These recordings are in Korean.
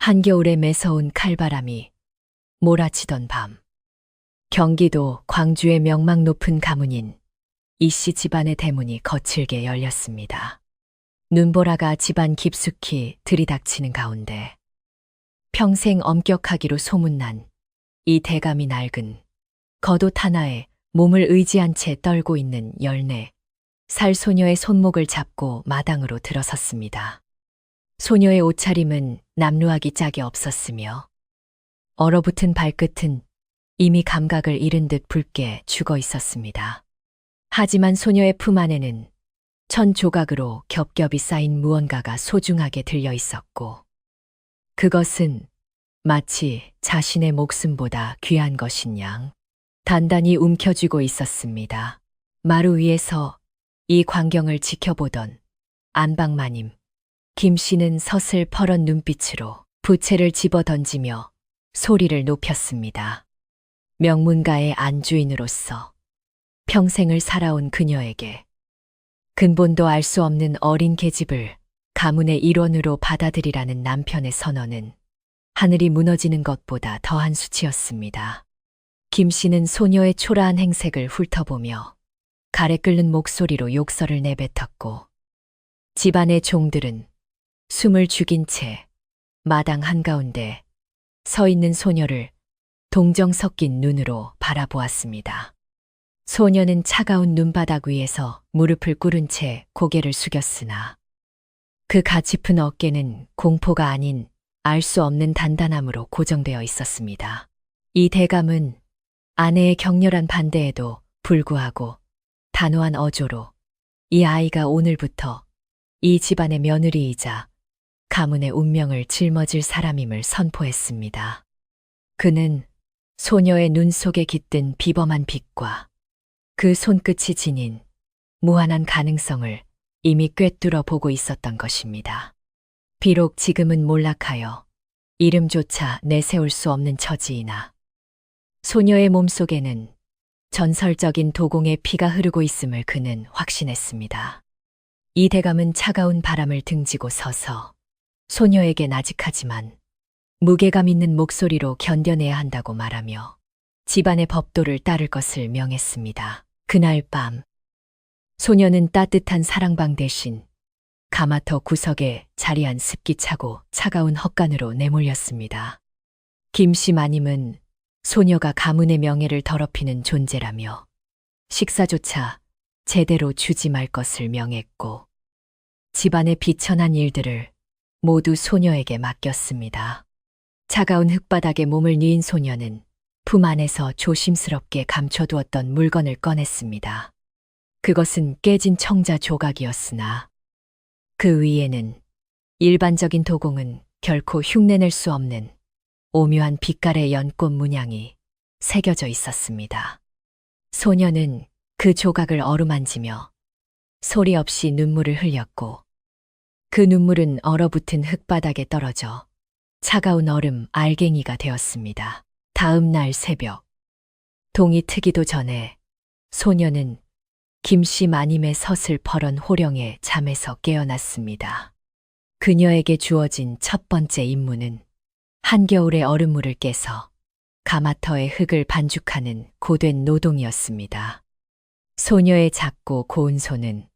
한겨울에 매서운 칼바람이 몰아치던 밤. 경기도 광주의 명망 높은 가문인 이씨 집안의 대문이 거칠게 열렸습니다. 눈보라가 집안 깊숙이 들이닥치는 가운데 평생 엄격하기로 소문난 이 대감이 낡은 겉옷 하나에 몸을 의지한 채 떨고 있는 14살 소녀의 손목을 잡고 마당으로 들어섰습니다. 소녀의 옷차림은 남루하기 짝이 없었으며 얼어붙은 발끝은 이미 감각을 잃은 듯 붉게 죽어 있었습니다. 하지만 소녀의 품 안에는 천 조각으로 겹겹이 쌓인 무언가가 소중하게 들려 있었고 그것은 마치 자신의 목숨보다 귀한 것인 양 단단히 움켜쥐고 있었습니다. 마루 위에서 이 광경을 지켜보던 안방마님 김 씨는 서슬퍼런 눈빛으로 부채를 집어 던지며 소리를 높였습니다. 명문가의 안주인으로서 평생을 살아온 그녀에게 근본도 알 수 없는 어린 계집을 가문의 일원으로 받아들이라는 남편의 선언은 하늘이 무너지는 것보다 더한 수치였습니다. 김 씨는 소녀의 초라한 행색을 훑어보며 가래 끓는 목소리로 욕설을 내뱉었고 집안의 종들은 숨을 죽인 채 마당 한가운데 서 있는 소녀를 동정 섞인 눈으로 바라보았습니다. 소녀는 차가운 눈바닥 위에서 무릎을 꿇은 채 고개를 숙였으나 그 가짚은 어깨는 공포가 아닌 알 수 없는 단단함으로 고정되어 있었습니다. 이 대감은 아내의 격렬한 반대에도 불구하고 단호한 어조로 이 아이가 오늘부터 이 집안의 며느리이자 가문의 운명을 짊어질 사람임을 선포했습니다. 그는 소녀의 눈 속에 깃든 비범한 빛과 그 손끝이 지닌 무한한 가능성을 이미 꿰뚫어 보고 있었던 것입니다. 비록 지금은 몰락하여 이름조차 내세울 수 없는 처지이나 소녀의 몸속에는 전설적인 도공의 피가 흐르고 있음을 그는 확신했습니다. 이 대감은 차가운 바람을 등지고 서서 소녀에게 나직하지만 무게감 있는 목소리로 견뎌내야 한다고 말하며 집안의 법도를 따를 것을 명했습니다. 그날 밤 소녀는 따뜻한 사랑방 대신 가마터 구석에 자리한 습기차고 차가운 헛간으로 내몰렸습니다. 김씨 마님은 소녀가 가문의 명예를 더럽히는 존재라며 식사조차 제대로 주지 말 것을 명했고 집안의 비천한 일들을 모두 소녀에게 맡겼습니다. 차가운 흙바닥에 몸을 뉘인 소녀는 품 안에서 조심스럽게 감춰두었던 물건을 꺼냈습니다. 그것은 깨진 청자 조각이었으나 그 위에는 일반적인 도공은 결코 흉내낼 수 없는 오묘한 빛깔의 연꽃 문양이 새겨져 있었습니다. 소녀는 그 조각을 어루만지며 소리 없이 눈물을 흘렸고 그 눈물은 얼어붙은 흙바닥에 떨어져 차가운 얼음 알갱이가 되었습니다. 다음 날 새벽, 동이 트기도 전에 소녀는 김씨 마님의 서슬퍼런 호령에 잠에서 깨어났습니다. 그녀에게 주어진 첫 번째 임무는 한겨울의 얼음물을 깨서 가마터의 흙을 반죽하는 고된 노동이었습니다. 소녀의 작고 고운 손은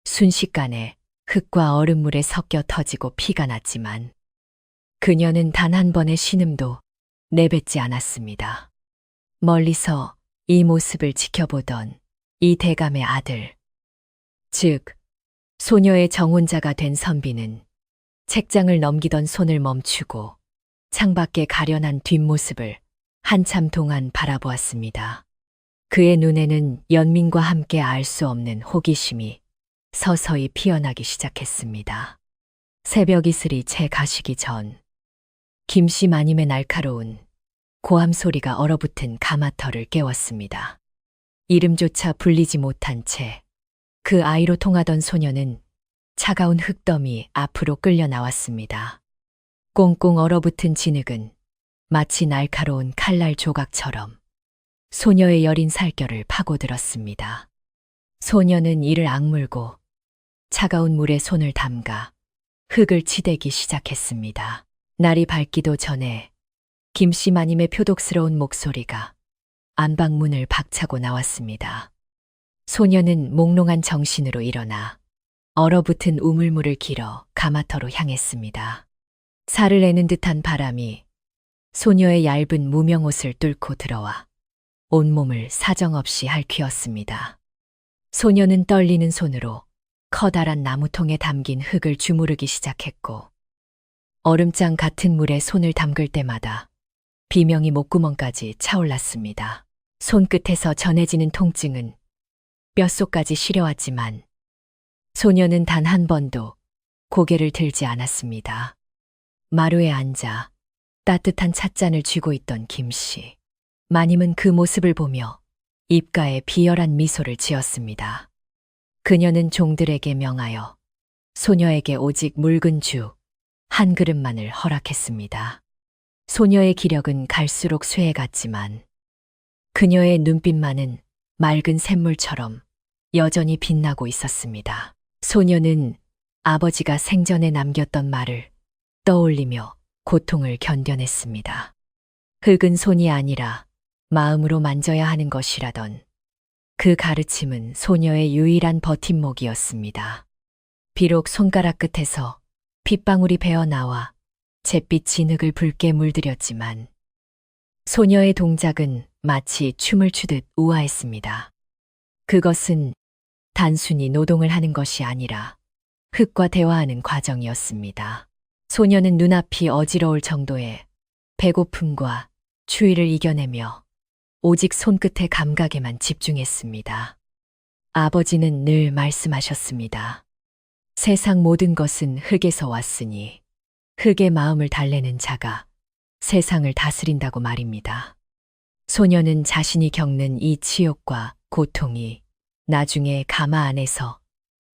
순식간에 흙과 얼음물에 섞여 터지고 피가 났지만 그녀는 단 한 번의 신음도 내뱉지 않았습니다. 멀리서 이 모습을 지켜보던 이 대감의 아들, 즉 소녀의 정혼자가 된 선비는 책장을 넘기던 손을 멈추고 창밖에 가련한 뒷모습을 한참 동안 바라보았습니다. 그의 눈에는 연민과 함께 알 수 없는 호기심이 서서히 피어나기 시작했습니다. 새벽 이슬이 채 가시기 전 김씨 마님의 날카로운 고함 소리가 얼어붙은 가마터를 깨웠습니다. 이름조차 불리지 못한 채 그 아이로 통하던 소녀는 차가운 흙더미 앞으로 끌려 나왔습니다. 꽁꽁 얼어붙은 진흙은 마치 날카로운 칼날 조각처럼 소녀의 여린 살결을 파고들었습니다. 소녀는 이를 악물고 차가운 물에 손을 담가 흙을 치대기 시작했습니다. 날이 밝기도 전에 김씨 마님의 표독스러운 목소리가 안방문을 박차고 나왔습니다. 소녀는 몽롱한 정신으로 일어나 얼어붙은 우물물을 길어 가마터로 향했습니다. 살을 내는 듯한 바람이 소녀의 얇은 무명옷을 뚫고 들어와 온몸을 사정없이 핥히었습니다. 소녀는 떨리는 손으로 커다란 나무통에 담긴 흙을 주무르기 시작했고 얼음장 같은 물에 손을 담글 때마다 비명이 목구멍까지 차올랐습니다. 손끝에서 전해지는 통증은 뼛속까지 시려왔지만 소녀는 단 한 번도 고개를 들지 않았습니다. 마루에 앉아 따뜻한 찻잔을 쥐고 있던 김씨. 마님은 그 모습을 보며 입가에 비열한 미소를 지었습니다. 그녀는 종들에게 명하여 소녀에게 오직 묽은 주 한 그릇만을 허락했습니다. 소녀의 기력은 갈수록 쇠해갔지만 그녀의 눈빛만은 맑은 샘물처럼 여전히 빛나고 있었습니다. 소녀는 아버지가 생전에 남겼던 말을 떠올리며 고통을 견뎌냈습니다. 흙은 손이 아니라 마음으로 만져야 하는 것이라던 그 가르침은 소녀의 유일한 버팀목이었습니다. 비록 손가락 끝에서 핏방울이 배어나와 잿빛 진흙을 붉게 물들였지만 소녀의 동작은 마치 춤을 추듯 우아했습니다. 그것은 단순히 노동을 하는 것이 아니라 흙과 대화하는 과정이었습니다. 소녀는 눈앞이 어지러울 정도의 배고픔과 추위를 이겨내며 오직 손끝의 감각에만 집중했습니다. 아버지는 늘 말씀하셨습니다. 세상 모든 것은 흙에서 왔으니 흙의 마음을 달래는 자가 세상을 다스린다고 말입니다. 소녀는 자신이 겪는 이 치욕과 고통이 나중에 가마 안에서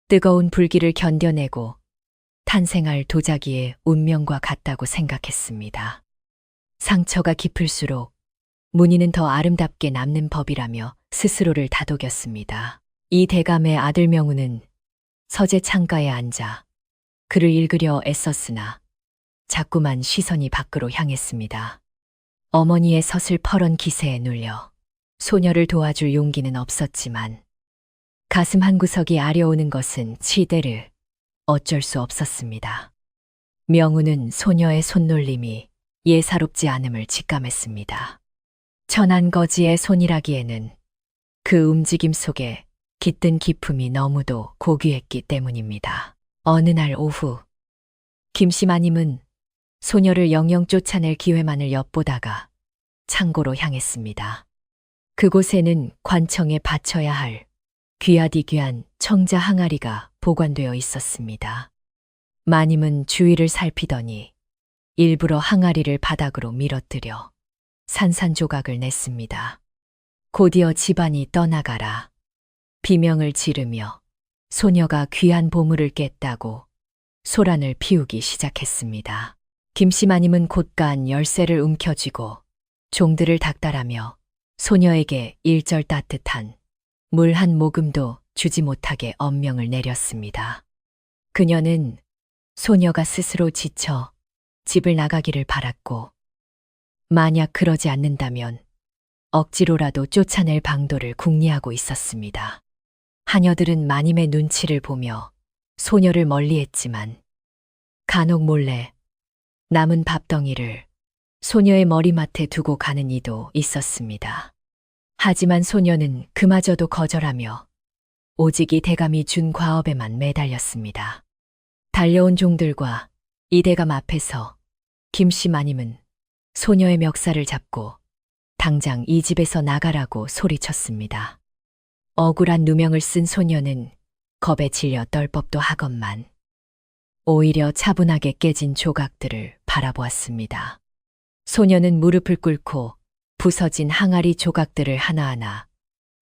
뜨거운 불길을 견뎌내고 탄생할 도자기의 운명과 같다고 생각했습니다. 상처가 깊을수록 무늬는 더 아름답게 남는 법이라며 스스로를 다독였습니다. 이 대감의 아들 명우는 서재 창가에 앉아 글을 읽으려 애썼으나 자꾸만 시선이 밖으로 향했습니다. 어머니의 서슬퍼런 기세에 눌려 소녀를 도와줄 용기는 없었지만 가슴 한구석이 아려오는 것은 치대르 어쩔 수 없었습니다. 명우는 소녀의 손놀림이 예사롭지 않음을 직감했습니다. 천한 거지의 손이라기에는 그 움직임 속에 깃든 기품이 너무도 고귀했기 때문입니다. 어느 날 오후 김씨 마님은 소녀를 영영 쫓아낼 기회만을 엿보다가 창고로 향했습니다. 그곳에는 관청에 바쳐야 할 귀하디귀한 청자 항아리가 보관되어 있었습니다. 마님은 주위를 살피더니 일부러 항아리를 바닥으로 밀어뜨려 산산조각을 냈습니다. 곧이어 집안이 떠나가라 비명을 지르며 소녀가 귀한 보물을 깼다고 소란을 피우기 시작했습니다. 김씨 마님은 곧간 열쇠를 움켜쥐고 종들을 닥달하며 소녀에게 일절 따뜻한 물 한 모금도 주지 못하게 엄명을 내렸습니다. 그녀는 소녀가 스스로 지쳐 집을 나가기를 바랐고 만약 그러지 않는다면 억지로라도 쫓아낼 방도를 궁리하고 있었습니다. 하녀들은 마님의 눈치를 보며 소녀를 멀리했지만 간혹 몰래 남은 밥덩이를 소녀의 머리맡에 두고 가는 이도 있었습니다. 하지만 소녀는 그마저도 거절하며 오직 이 대감이 준 과업에만 매달렸습니다. 달려온 종들과 이 대감 앞에서 김씨 마님은 소녀의 멱살을 잡고 당장 이 집에서 나가라고 소리쳤습니다. 억울한 누명을 쓴 소녀는 겁에 질려 떨 법도 하건만 오히려 차분하게 깨진 조각들을 바라보았습니다. 소녀는 무릎을 꿇고 부서진 항아리 조각들을 하나하나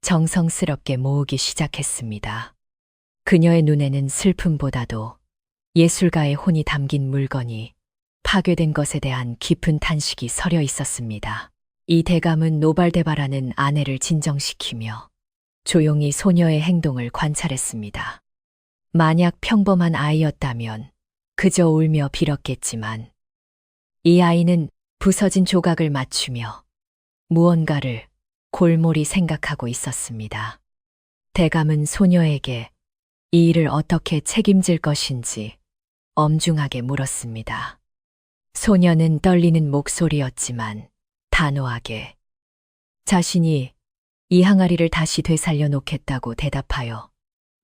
정성스럽게 모으기 시작했습니다. 그녀의 눈에는 슬픔보다도 예술가의 혼이 담긴 물건이 파괴된 것에 대한 깊은 탄식이 서려 있었습니다. 이 대감은 노발대발하는 아내를 진정시키며 조용히 소녀의 행동을 관찰했습니다. 만약 평범한 아이였다면 그저 울며 빌었겠지만 이 아이는 부서진 조각을 맞추며 무언가를 골몰이 생각하고 있었습니다. 대감은 소녀에게 이 일을 어떻게 책임질 것인지 엄중하게 물었습니다. 소녀는 떨리는 목소리였지만 단호하게 자신이 이 항아리를 다시 되살려 놓겠다고 대답하여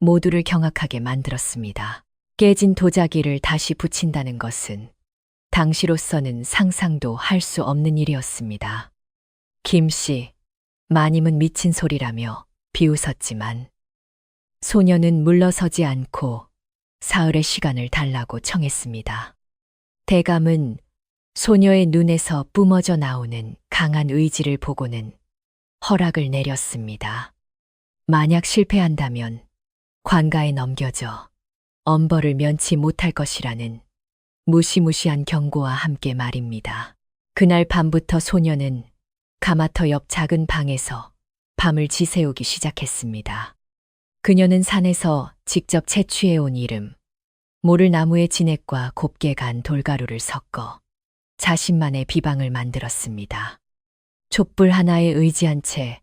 모두를 경악하게 만들었습니다. 깨진 도자기를 다시 붙인다는 것은 당시로서는 상상도 할 수 없는 일이었습니다. 김씨, 마님은 미친 소리라며 비웃었지만 소녀는 물러서지 않고 사흘의 시간을 달라고 청했습니다. 대감은 소녀의 눈에서 뿜어져 나오는 강한 의지를 보고는 허락을 내렸습니다. 만약 실패한다면 관가에 넘겨져 엄벌을 면치 못할 것이라는 무시무시한 경고와 함께 말입니다. 그날 밤부터 소녀는 가마터 옆 작은 방에서 밤을 지새우기 시작했습니다. 그녀는 산에서 직접 채취해온 이름, 모를 나무의 진액과 곱게 간 돌가루를 섞어 자신만의 비방을 만들었습니다. 촛불 하나에 의지한 채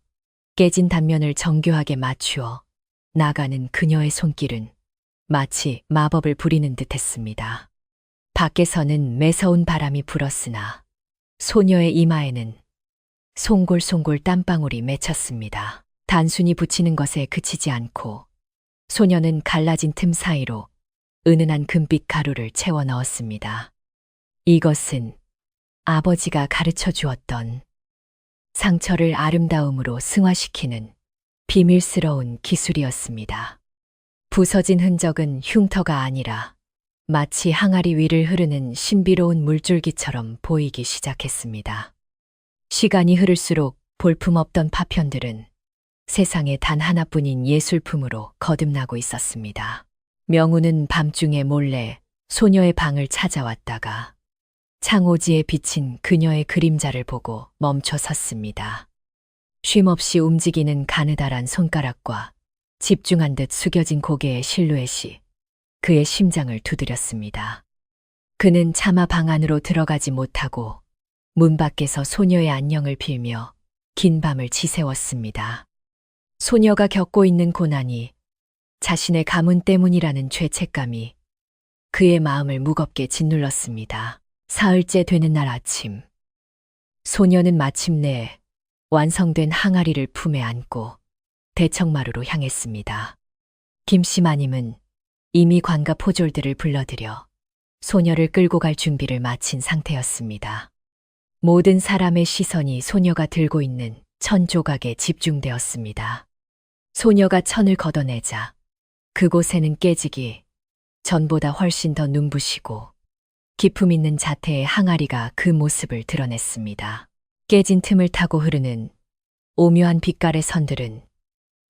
깨진 단면을 정교하게 맞추어 나가는 그녀의 손길은 마치 마법을 부리는 듯 했습니다. 밖에서는 매서운 바람이 불었으나 소녀의 이마에는 송골송골 땀방울이 맺혔습니다. 단순히 붙이는 것에 그치지 않고 소녀는 갈라진 틈 사이로 은은한 금빛 가루를 채워 넣었습니다. 이것은 아버지가 가르쳐 주었던 상처를 아름다움으로 승화시키는 비밀스러운 기술이었습니다. 부서진 흔적은 흉터가 아니라 마치 항아리 위를 흐르는 신비로운 물줄기처럼 보이기 시작했습니다. 시간이 흐를수록 볼품없던 파편들은 세상에 단 하나뿐인 예술품으로 거듭나고 있었습니다. 명우는 밤중에 몰래 소녀의 방을 찾아왔다가 창호지에 비친 그녀의 그림자를 보고 멈춰 섰습니다. 쉼없이 움직이는 가느다란 손가락과 집중한 듯 숙여진 고개의 실루엣이 그의 심장을 두드렸습니다. 그는 차마 방 안으로 들어가지 못하고 문 밖에서 소녀의 안녕을 빌며 긴 밤을 지새웠습니다. 소녀가 겪고 있는 고난이 자신의 가문 때문이라는 죄책감이 그의 마음을 무겁게 짓눌렀습니다. 사흘째 되는 날 아침, 소녀는 마침내 완성된 항아리를 품에 안고 대청마루로 향했습니다. 김씨 마님은 이미 관가 포졸들을 불러들여 소녀를 끌고 갈 준비를 마친 상태였습니다. 모든 사람의 시선이 소녀가 들고 있는 천 조각에 집중되었습니다. 소녀가 천을 걷어내자 그곳에는 깨지기 전보다 훨씬 더 눈부시고 기품 있는 자태의 항아리가 그 모습을 드러냈습니다. 깨진 틈을 타고 흐르는 오묘한 빛깔의 선들은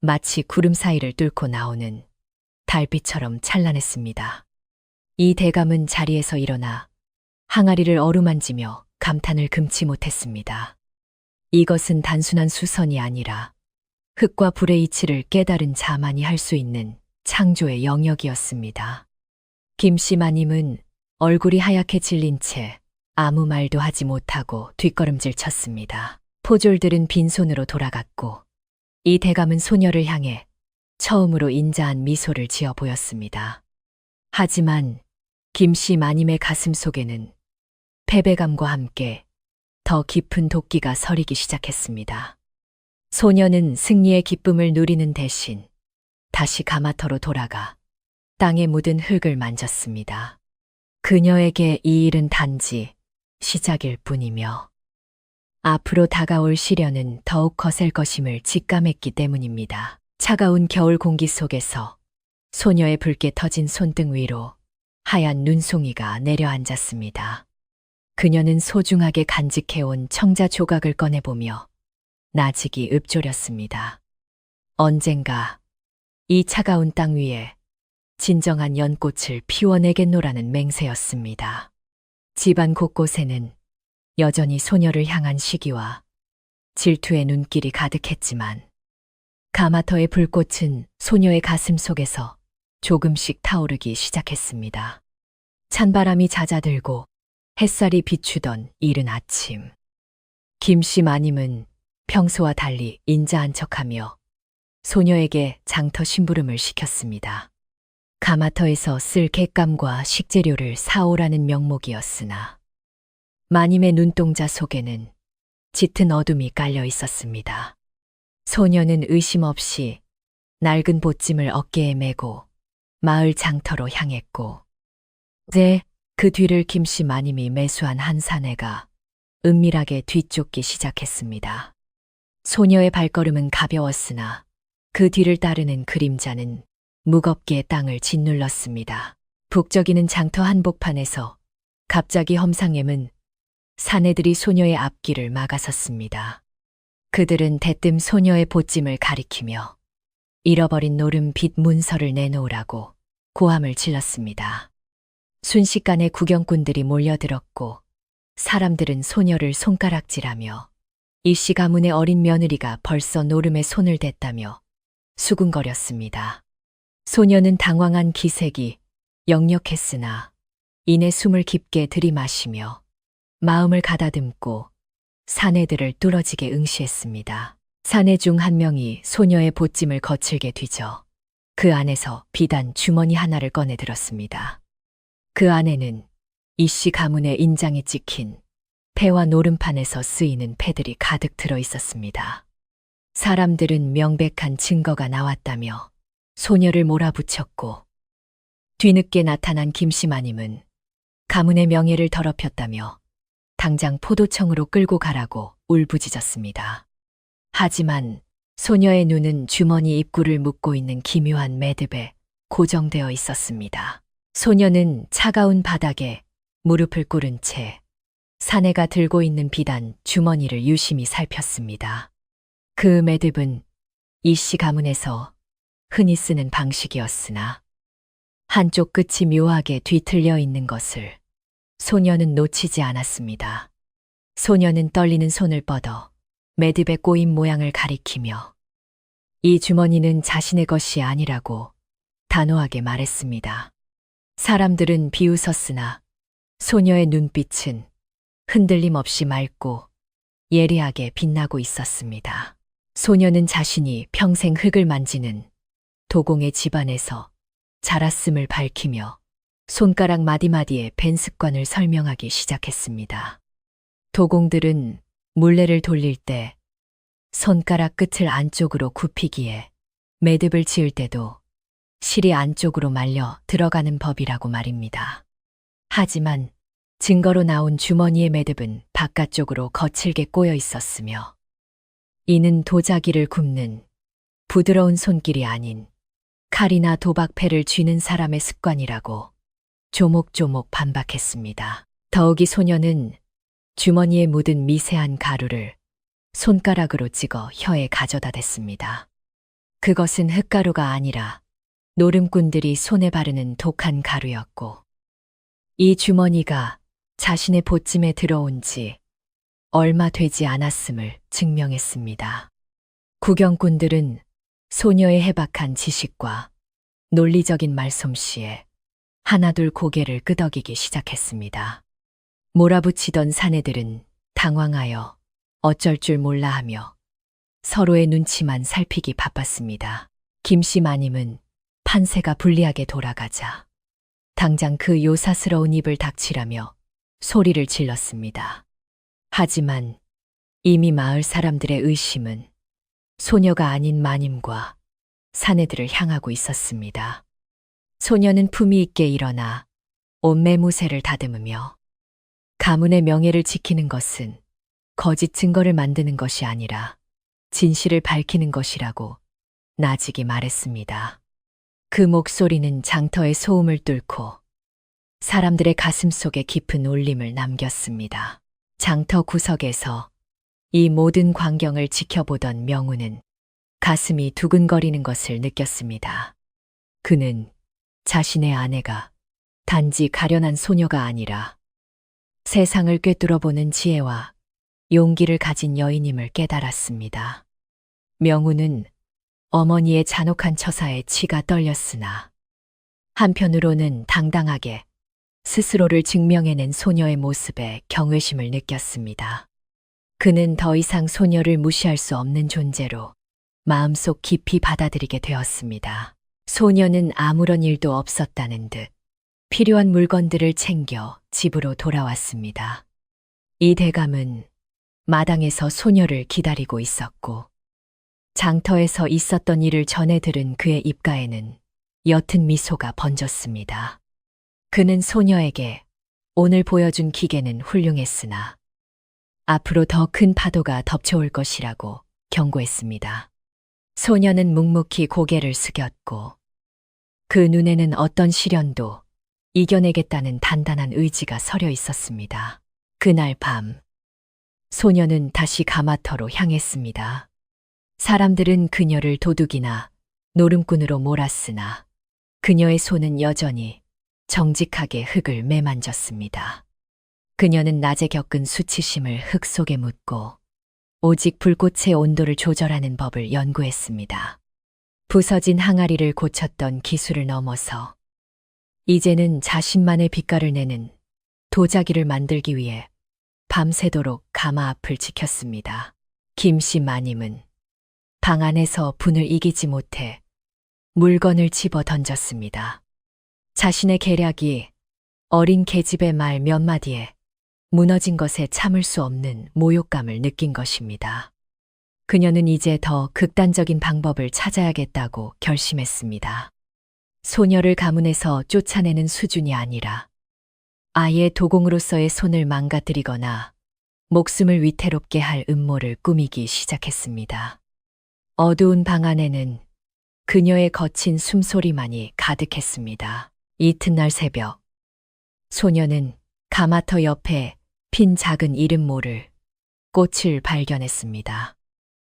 마치 구름 사이를 뚫고 나오는 달빛처럼 찬란했습니다. 이 대감은 자리에서 일어나 항아리를 어루만지며 감탄을 금치 못했습니다. 이것은 단순한 수선이 아니라 흙과 불의 이치를 깨달은 자만이 할 수 있는 창조의 영역이었습니다. 김씨 마님은 얼굴이 하얗게 질린 채 아무 말도 하지 못하고 뒷걸음질 쳤습니다. 포졸들은 빈손으로 돌아갔고 이 대감은 소녀를 향해 처음으로 인자한 미소를 지어 보였습니다. 하지만 김씨 마님의 가슴 속에는 패배감과 함께 더 깊은 도끼가 서리기 시작했습니다. 소녀는 승리의 기쁨을 누리는 대신 다시 가마터로 돌아가 땅에 묻은 흙을 만졌습니다. 그녀에게 이 일은 단지 시작일 뿐이며 앞으로 다가올 시련은 더욱 거셀 것임을 직감했기 때문입니다. 차가운 겨울 공기 속에서 소녀의 붉게 터진 손등 위로 하얀 눈송이가 내려앉았습니다. 그녀는 소중하게 간직해온 청자 조각을 꺼내보며 나직이 읊조렸습니다. 언젠가 이 차가운 땅 위에 진정한 연꽃을 피워내겠노라는 맹세였습니다. 집안 곳곳에는 여전히 소녀를 향한 시기와 질투의 눈길이 가득했지만 가마터의 불꽃은 소녀의 가슴 속에서 조금씩 타오르기 시작했습니다. 찬바람이 잦아들고 햇살이 비추던 이른 아침. 김씨 마님은 평소와 달리 인자한 척하며 소녀에게 장터 심부름을 시켰습니다. 가마터에서 쓸 객감과 식재료를 사오라는 명목이었으나 마님의 눈동자 속에는 짙은 어둠이 깔려 있었습니다. 소녀는 의심 없이 낡은 보찜을 어깨에 메고 마을 장터로 향했고, 그 뒤를 김씨 마님이 매수한 한 사내가 은밀하게 뒤쫓기 시작했습니다. 소녀의 발걸음은 가벼웠으나 그 뒤를 따르는 그림자는 무겁게 땅을 짓눌렀습니다. 북적이는 장터 한복판에서 갑자기 험상엠은 사내들이 소녀의 앞길을 막아섰습니다. 그들은 대뜸 소녀의 보찜을 가리키며 잃어버린 노름 빛 문서를 내놓으라고 고함을 질렀습니다. 순식간에 구경꾼들이 몰려들었고 사람들은 소녀를 손가락질하며 이씨 가문의 어린 며느리가 벌써 노름에 손을 댔다며 수군거렸습니다. 소녀는 당황한 기색이 역력했으나 이내 숨을 깊게 들이마시며 마음을 가다듬고 사내들을 뚫어지게 응시했습니다. 사내 중 한 명이 소녀의 보찜을 거칠게 뒤져 그 안에서 비단 주머니 하나를 꺼내 들었습니다. 그 안에는 이씨 가문의 인장이 찍힌 패와 노름판에서 쓰이는 패들이 가득 들어 있었습니다. 사람들은 명백한 증거가 나왔다며 소녀를 몰아붙였고, 뒤늦게 나타난 김씨 마님은 가문의 명예를 더럽혔다며 당장 포도청으로 끌고 가라고 울부짖었습니다. 하지만 소녀의 눈은 주머니 입구를 묶고 있는 기묘한 매듭에 고정되어 있었습니다. 소녀는 차가운 바닥에 무릎을 꿇은 채 사내가 들고 있는 비단 주머니를 유심히 살폈습니다. 그 매듭은 이씨 가문에서 흔히 쓰는 방식이었으나 한쪽 끝이 묘하게 뒤틀려 있는 것을 소녀는 놓치지 않았습니다. 소녀는 떨리는 손을 뻗어 매듭에 꼬인 모양을 가리키며 이 주머니는 자신의 것이 아니라고 단호하게 말했습니다. 사람들은 비웃었으나 소녀의 눈빛은 흔들림 없이 맑고 예리하게 빛나고 있었습니다. 소녀는 자신이 평생 흙을 만지는 도공의 집안에서 자랐음을 밝히며 손가락 마디마디에 밴 습관을 설명하기 시작했습니다. 도공들은 물레를 돌릴 때 손가락 끝을 안쪽으로 굽히기에 매듭을 지을 때도 실이 안쪽으로 말려 들어가는 법이라고 말입니다. 하지만 증거로 나온 주머니의 매듭은 바깥쪽으로 거칠게 꼬여 있었으며 이는 도자기를 굽는 부드러운 손길이 아닌 칼이나 도박패를 쥐는 사람의 습관이라고 조목조목 반박했습니다. 더욱이 소녀는 주머니에 묻은 미세한 가루를 손가락으로 찍어 혀에 가져다 댔습니다. 그것은 흙가루가 아니라 노름꾼들이 손에 바르는 독한 가루였고, 이 주머니가 자신의 보찜에 들어온 지 얼마 되지 않았음을 증명했습니다. 구경꾼들은 소녀의 해박한 지식과 논리적인 말솜씨에 하나둘 고개를 끄덕이기 시작했습니다. 몰아붙이던 사내들은 당황하여 어쩔 줄 몰라 하며 서로의 눈치만 살피기 바빴습니다. 김씨 마님은 판세가 불리하게 돌아가자 당장 그 요사스러운 입을 닥치라며 소리를 질렀습니다. 하지만 이미 마을 사람들의 의심은 소녀가 아닌 마님과 사내들을 향하고 있었습니다. 소녀는 품위 있게 일어나 옷매무새를 다듬으며 가문의 명예를 지키는 것은 거짓 증거를 만드는 것이 아니라 진실을 밝히는 것이라고 나직이 말했습니다. 그 목소리는 장터의 소음을 뚫고 사람들의 가슴 속에 깊은 울림을 남겼습니다. 장터 구석에서 이 모든 광경을 지켜보던 명우는 가슴이 두근거리는 것을 느꼈습니다. 그는 자신의 아내가 단지 가련한 소녀가 아니라 세상을 꿰뚫어보는 지혜와 용기를 가진 여인임을 깨달았습니다. 명우는 어머니의 잔혹한 처사에 치가 떨렸으나 한편으로는 당당하게 스스로를 증명해낸 소녀의 모습에 경외심을 느꼈습니다. 그는 더 이상 소녀를 무시할 수 없는 존재로 마음속 깊이 받아들이게 되었습니다. 소녀는 아무런 일도 없었다는 듯 필요한 물건들을 챙겨 집으로 돌아왔습니다. 이 대감은 마당에서 소녀를 기다리고 있었고 장터에서 있었던 일을 전해 들은 그의 입가에는 옅은 미소가 번졌습니다. 그는 소녀에게 오늘 보여준 기계는 훌륭했으나 앞으로 더 큰 파도가 덮쳐올 것이라고 경고했습니다. 소녀는 묵묵히 고개를 숙였고 그 눈에는 어떤 시련도 이겨내겠다는 단단한 의지가 서려 있었습니다. 그날 밤, 소녀는 다시 가마터로 향했습니다. 사람들은 그녀를 도둑이나 노름꾼으로 몰았으나 그녀의 손은 여전히 정직하게 흙을 매만졌습니다. 그녀는 낮에 겪은 수치심을 흙 속에 묻고 오직 불꽃의 온도를 조절하는 법을 연구했습니다. 부서진 항아리를 고쳤던 기술을 넘어서 이제는 자신만의 빛깔을 내는 도자기를 만들기 위해 밤새도록 가마 앞을 지켰습니다. 김씨 마님은 방 안에서 분을 이기지 못해 물건을 집어 던졌습니다. 자신의 계략이 어린 계집의 말 몇 마디에 무너진 것에 참을 수 없는 모욕감을 느낀 것입니다. 그녀는 이제 더 극단적인 방법을 찾아야겠다고 결심했습니다. 소녀를 가문에서 쫓아내는 수준이 아니라 아예 도공으로서의 손을 망가뜨리거나 목숨을 위태롭게 할 음모를 꾸미기 시작했습니다. 어두운 방 안에는 그녀의 거친 숨소리만이 가득했습니다. 이튿날 새벽, 소녀는 가마터 옆에 핀 작은 이름 모를 꽃을 발견했습니다.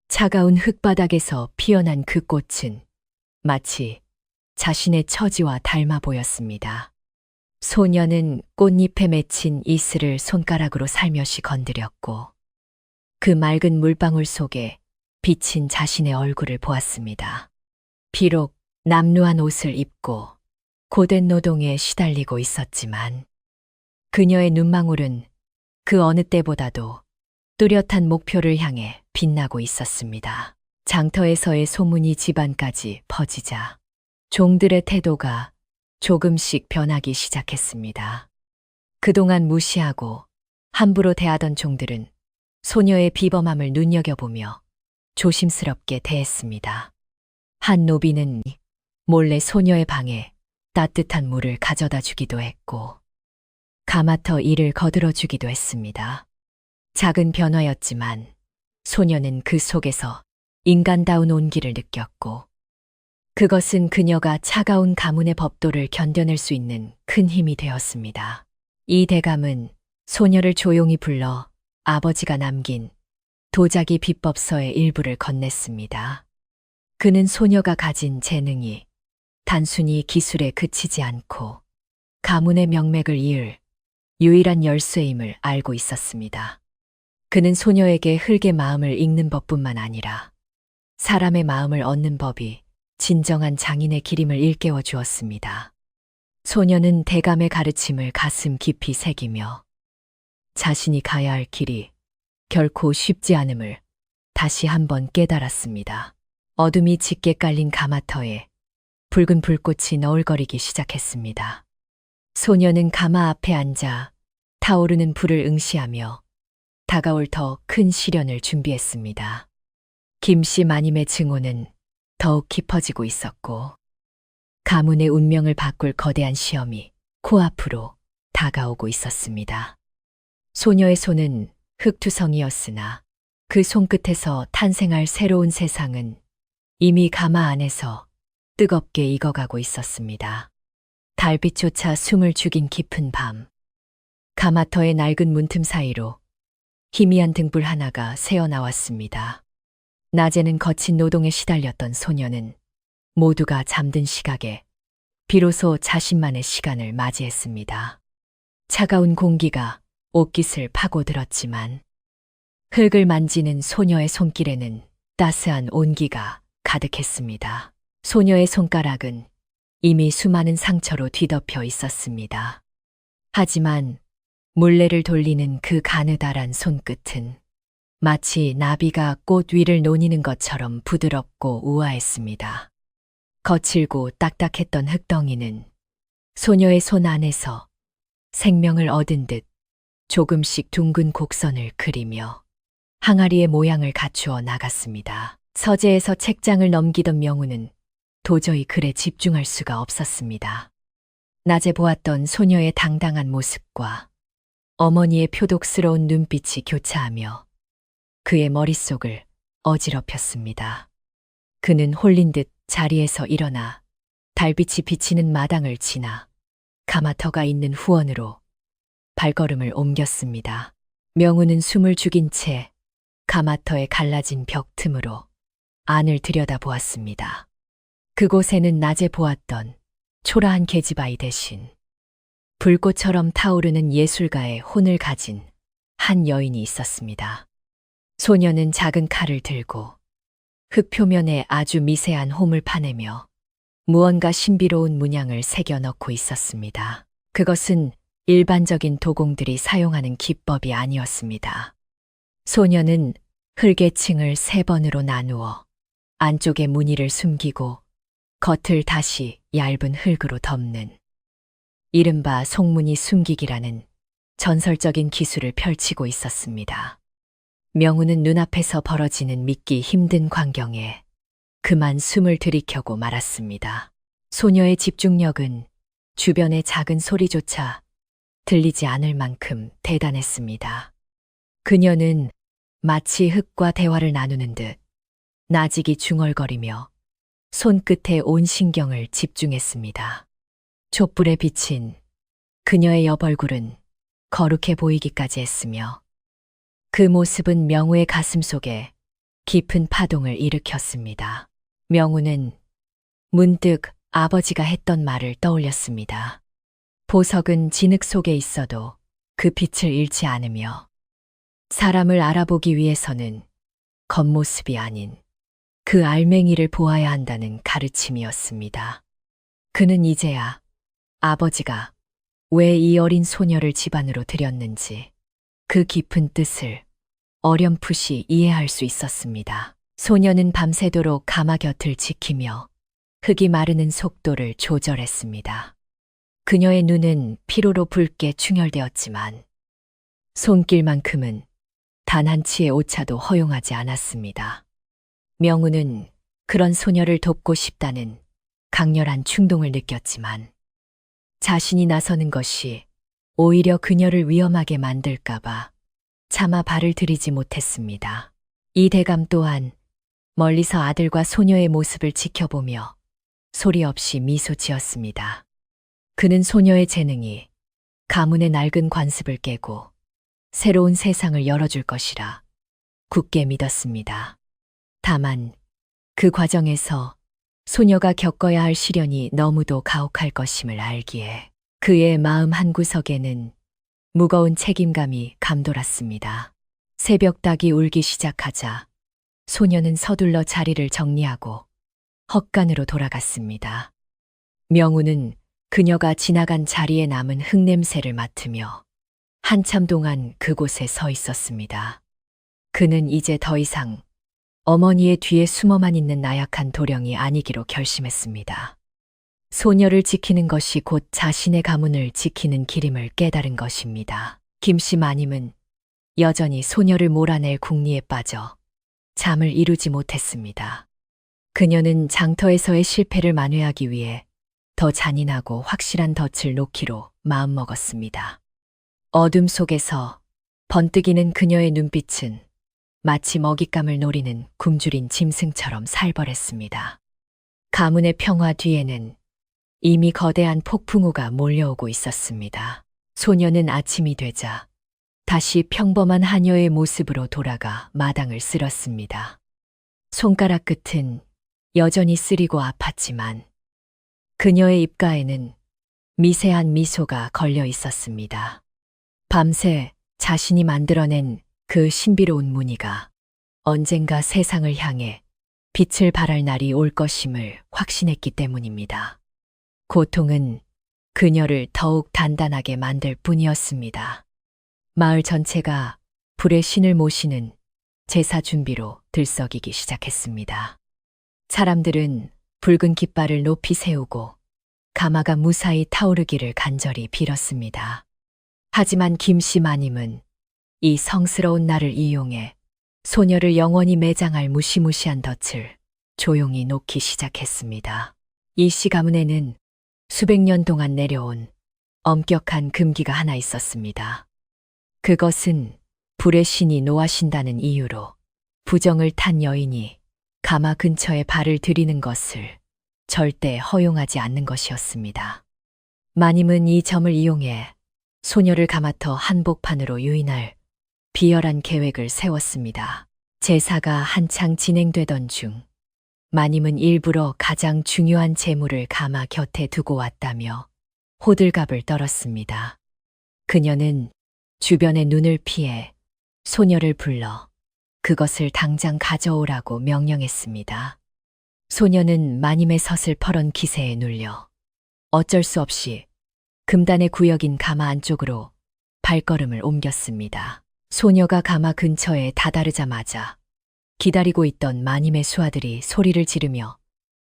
차가운 흙바닥에서 피어난 그 꽃은 마치 자신의 처지와 닮아 보였습니다. 소녀는 꽃잎에 맺힌 이슬을 손가락으로 살며시 건드렸고 그 맑은 물방울 속에 비친 자신의 얼굴을 보았습니다. 비록 남루한 옷을 입고 고된 노동에 시달리고 있었지만 그녀의 눈망울은 그 어느 때보다도 뚜렷한 목표를 향해 빛나고 있었습니다. 장터에서의 소문이 집안까지 퍼지자 종들의 태도가 조금씩 변하기 시작했습니다. 그동안 무시하고 함부로 대하던 종들은 소녀의 비범함을 눈여겨보며 조심스럽게 대했습니다. 한 노비는 몰래 소녀의 방에 따뜻한 물을 가져다 주기도 했고 가마터 일을 거들어 주기도 했습니다. 작은 변화였지만 소녀는 그 속에서 인간다운 온기를 느꼈고 그것은 그녀가 차가운 가문의 법도를 견뎌낼 수 있는 큰 힘이 되었습니다. 이 대감은 소녀를 조용히 불러 아버지가 남긴 도자기 비법서의 일부를 건넸습니다. 그는 소녀가 가진 재능이 단순히 기술에 그치지 않고 가문의 명맥을 이을 유일한 열쇠임을 알고 있었습니다. 그는 소녀에게 흙의 마음을 읽는 법뿐만 아니라 사람의 마음을 얻는 법이 진정한 장인의 기림을 일깨워 주었습니다. 소녀는 대감의 가르침을 가슴 깊이 새기며 자신이 가야 할 길이 결코 쉽지 않음을 다시 한번 깨달았습니다. 어둠이 짙게 깔린 가마터에 붉은 불꽃이 너울거리기 시작했습니다. 소녀는 가마 앞에 앉아 타오르는 불을 응시하며 다가올 더 큰 시련을 준비했습니다. 김씨 마님의 증오는 더욱 깊어지고 있었고 가문의 운명을 바꿀 거대한 시험이 코앞으로 다가오고 있었습니다. 소녀의 손은 흙투성이었으나 그 손끝에서 탄생할 새로운 세상은 이미 가마 안에서 뜨겁게 익어가고 있었습니다. 달빛조차 숨을 죽인 깊은 밤, 가마터의 낡은 문틈 사이로 희미한 등불 하나가 새어나왔습니다. 낮에는 거친 노동에 시달렸던 소녀는 모두가 잠든 시각에 비로소 자신만의 시간을 맞이했습니다. 차가운 공기가 옷깃을 파고들었지만 흙을 만지는 소녀의 손길에는 따스한 온기가 가득했습니다. 소녀의 손가락은 이미 수많은 상처로 뒤덮여 있었습니다. 하지만 물레를 돌리는 그 가느다란 손끝은 마치 나비가 꽃 위를 노니는 것처럼 부드럽고 우아했습니다. 거칠고 딱딱했던 흙덩이는 소녀의 손 안에서 생명을 얻은 듯 조금씩 둥근 곡선을 그리며 항아리의 모양을 갖추어 나갔습니다. 서재에서 책장을 넘기던 명우는 도저히 글에 집중할 수가 없었습니다. 낮에 보았던 소녀의 당당한 모습과 어머니의 표독스러운 눈빛이 교차하며 그의 머릿속을 어지럽혔습니다. 그는 홀린 듯 자리에서 일어나 달빛이 비치는 마당을 지나 가마터가 있는 후원으로 발걸음을 옮겼습니다. 명우는 숨을 죽인 채 가마터에 갈라진 벽 틈으로 안을 들여다보았습니다. 그곳에는 낮에 보았던 초라한 계집아이 대신 불꽃처럼 타오르는 예술가의 혼을 가진 한 여인이 있었습니다. 소녀는 작은 칼을 들고 흙 표면에 아주 미세한 홈을 파내며 무언가 신비로운 문양을 새겨 넣고 있었습니다. 그것은 일반적인 도공들이 사용하는 기법이 아니었습니다. 소녀는 흙의 층을 3번으로 나누어 안쪽에 무늬를 숨기고 겉을 다시 얇은 흙으로 덮는 이른바 속무늬 숨기기라는 전설적인 기술을 펼치고 있었습니다. 명우는 눈앞에서 벌어지는 믿기 힘든 광경에 그만 숨을 들이켜고 말았습니다. 소녀의 집중력은 주변의 작은 소리조차 들리지 않을 만큼 대단했습니다. 그녀는 마치 흙과 대화를 나누는 듯 나직이 중얼거리며 손끝에 온 신경을 집중했습니다. 촛불에 비친 그녀의 옆얼굴은 거룩해 보이기까지 했으며 그 모습은 명우의 가슴 속에 깊은 파동을 일으켰습니다. 명우는 문득 아버지가 했던 말을 떠올렸습니다. 보석은 진흙 속에 있어도 그 빛을 잃지 않으며 사람을 알아보기 위해서는 겉모습이 아닌 그 알맹이를 보아야 한다는 가르침이었습니다. 그는 이제야 아버지가 왜 이 어린 소녀를 집안으로 들였는지 그 깊은 뜻을 어렴풋이 이해할 수 있었습니다. 소녀는 밤새도록 가마 곁을 지키며 흙이 마르는 속도를 조절했습니다. 그녀의 눈은 피로로 붉게 충혈되었지만 손길만큼은 단 한 치의 오차도 허용하지 않았습니다. 명우는 그런 소녀를 돕고 싶다는 강렬한 충동을 느꼈지만 자신이 나서는 것이 오히려 그녀를 위험하게 만들까봐 차마 발을 들이지 못했습니다. 이 대감 또한 멀리서 아들과 소녀의 모습을 지켜보며 소리 없이 미소 지었습니다. 그는 소녀의 재능이 가문의 낡은 관습을 깨고 새로운 세상을 열어줄 것이라 굳게 믿었습니다. 다만 그 과정에서 소녀가 겪어야 할 시련이 너무도 가혹할 것임을 알기에 그의 마음 한구석에는 무거운 책임감이 감돌았습니다. 새벽 닭이 울기 시작하자 소녀는 서둘러 자리를 정리하고 헛간으로 돌아갔습니다. 명우는 그녀가 지나간 자리에 남은 흙냄새를 맡으며 한참 동안 그곳에 서 있었습니다. 그는 이제 더 이상 어머니의 뒤에 숨어만 있는 나약한 도령이 아니기로 결심했습니다. 소녀를 지키는 것이 곧 자신의 가문을 지키는 길임을 깨달은 것입니다. 김씨 마님은 여전히 소녀를 몰아낼 궁리에 빠져 잠을 이루지 못했습니다. 그녀는 장터에서의 실패를 만회하기 위해 더 잔인하고 확실한 덫을 놓기로 마음먹었습니다. 어둠 속에서 번뜩이는 그녀의 눈빛은 마치 먹잇감을 노리는 굶주린 짐승처럼 살벌했습니다. 가문의 평화 뒤에는 이미 거대한 폭풍우가 몰려오고 있었습니다. 소녀는 아침이 되자 다시 평범한 하녀의 모습으로 돌아가 마당을 쓸었습니다. 손가락 끝은 여전히 쓰리고 아팠지만 그녀의 입가에는 미세한 미소가 걸려 있었습니다. 밤새 자신이 만들어낸 그 신비로운 무늬가 언젠가 세상을 향해 빛을 발할 날이 올 것임을 확신했기 때문입니다. 고통은 그녀를 더욱 단단하게 만들 뿐이었습니다. 마을 전체가 불의 신을 모시는 제사 준비로 들썩이기 시작했습니다. 사람들은 붉은 깃발을 높이 세우고 가마가 무사히 타오르기를 간절히 빌었습니다. 하지만 김씨 마님은 이 성스러운 날을 이용해 소녀를 영원히 매장할 무시무시한 덫을 조용히 놓기 시작했습니다. 이 씨 가문에는 수백 년 동안 내려온 엄격한 금기가 하나 있었습니다. 그것은 불의 신이 노하신다는 이유로 부정을 탄 여인이 가마 근처에 발을 들이는 것을 절대 허용하지 않는 것이었습니다. 마님은 이 점을 이용해 소녀를 가마터 한복판으로 유인할 비열한 계획을 세웠습니다. 제사가 한창 진행되던 중 마님은 일부러 가장 중요한 재물을 가마 곁에 두고 왔다며 호들갑을 떨었습니다. 그녀는 주변의 눈을 피해 소녀를 불러 그것을 당장 가져오라고 명령했습니다. 소녀는 마님의 서슬퍼런 기세에 눌려 어쩔 수 없이 금단의 구역인 가마 안쪽으로 발걸음을 옮겼습니다. 소녀가 가마 근처에 다다르자마자 기다리고 있던 마님의 수하들이 소리를 지르며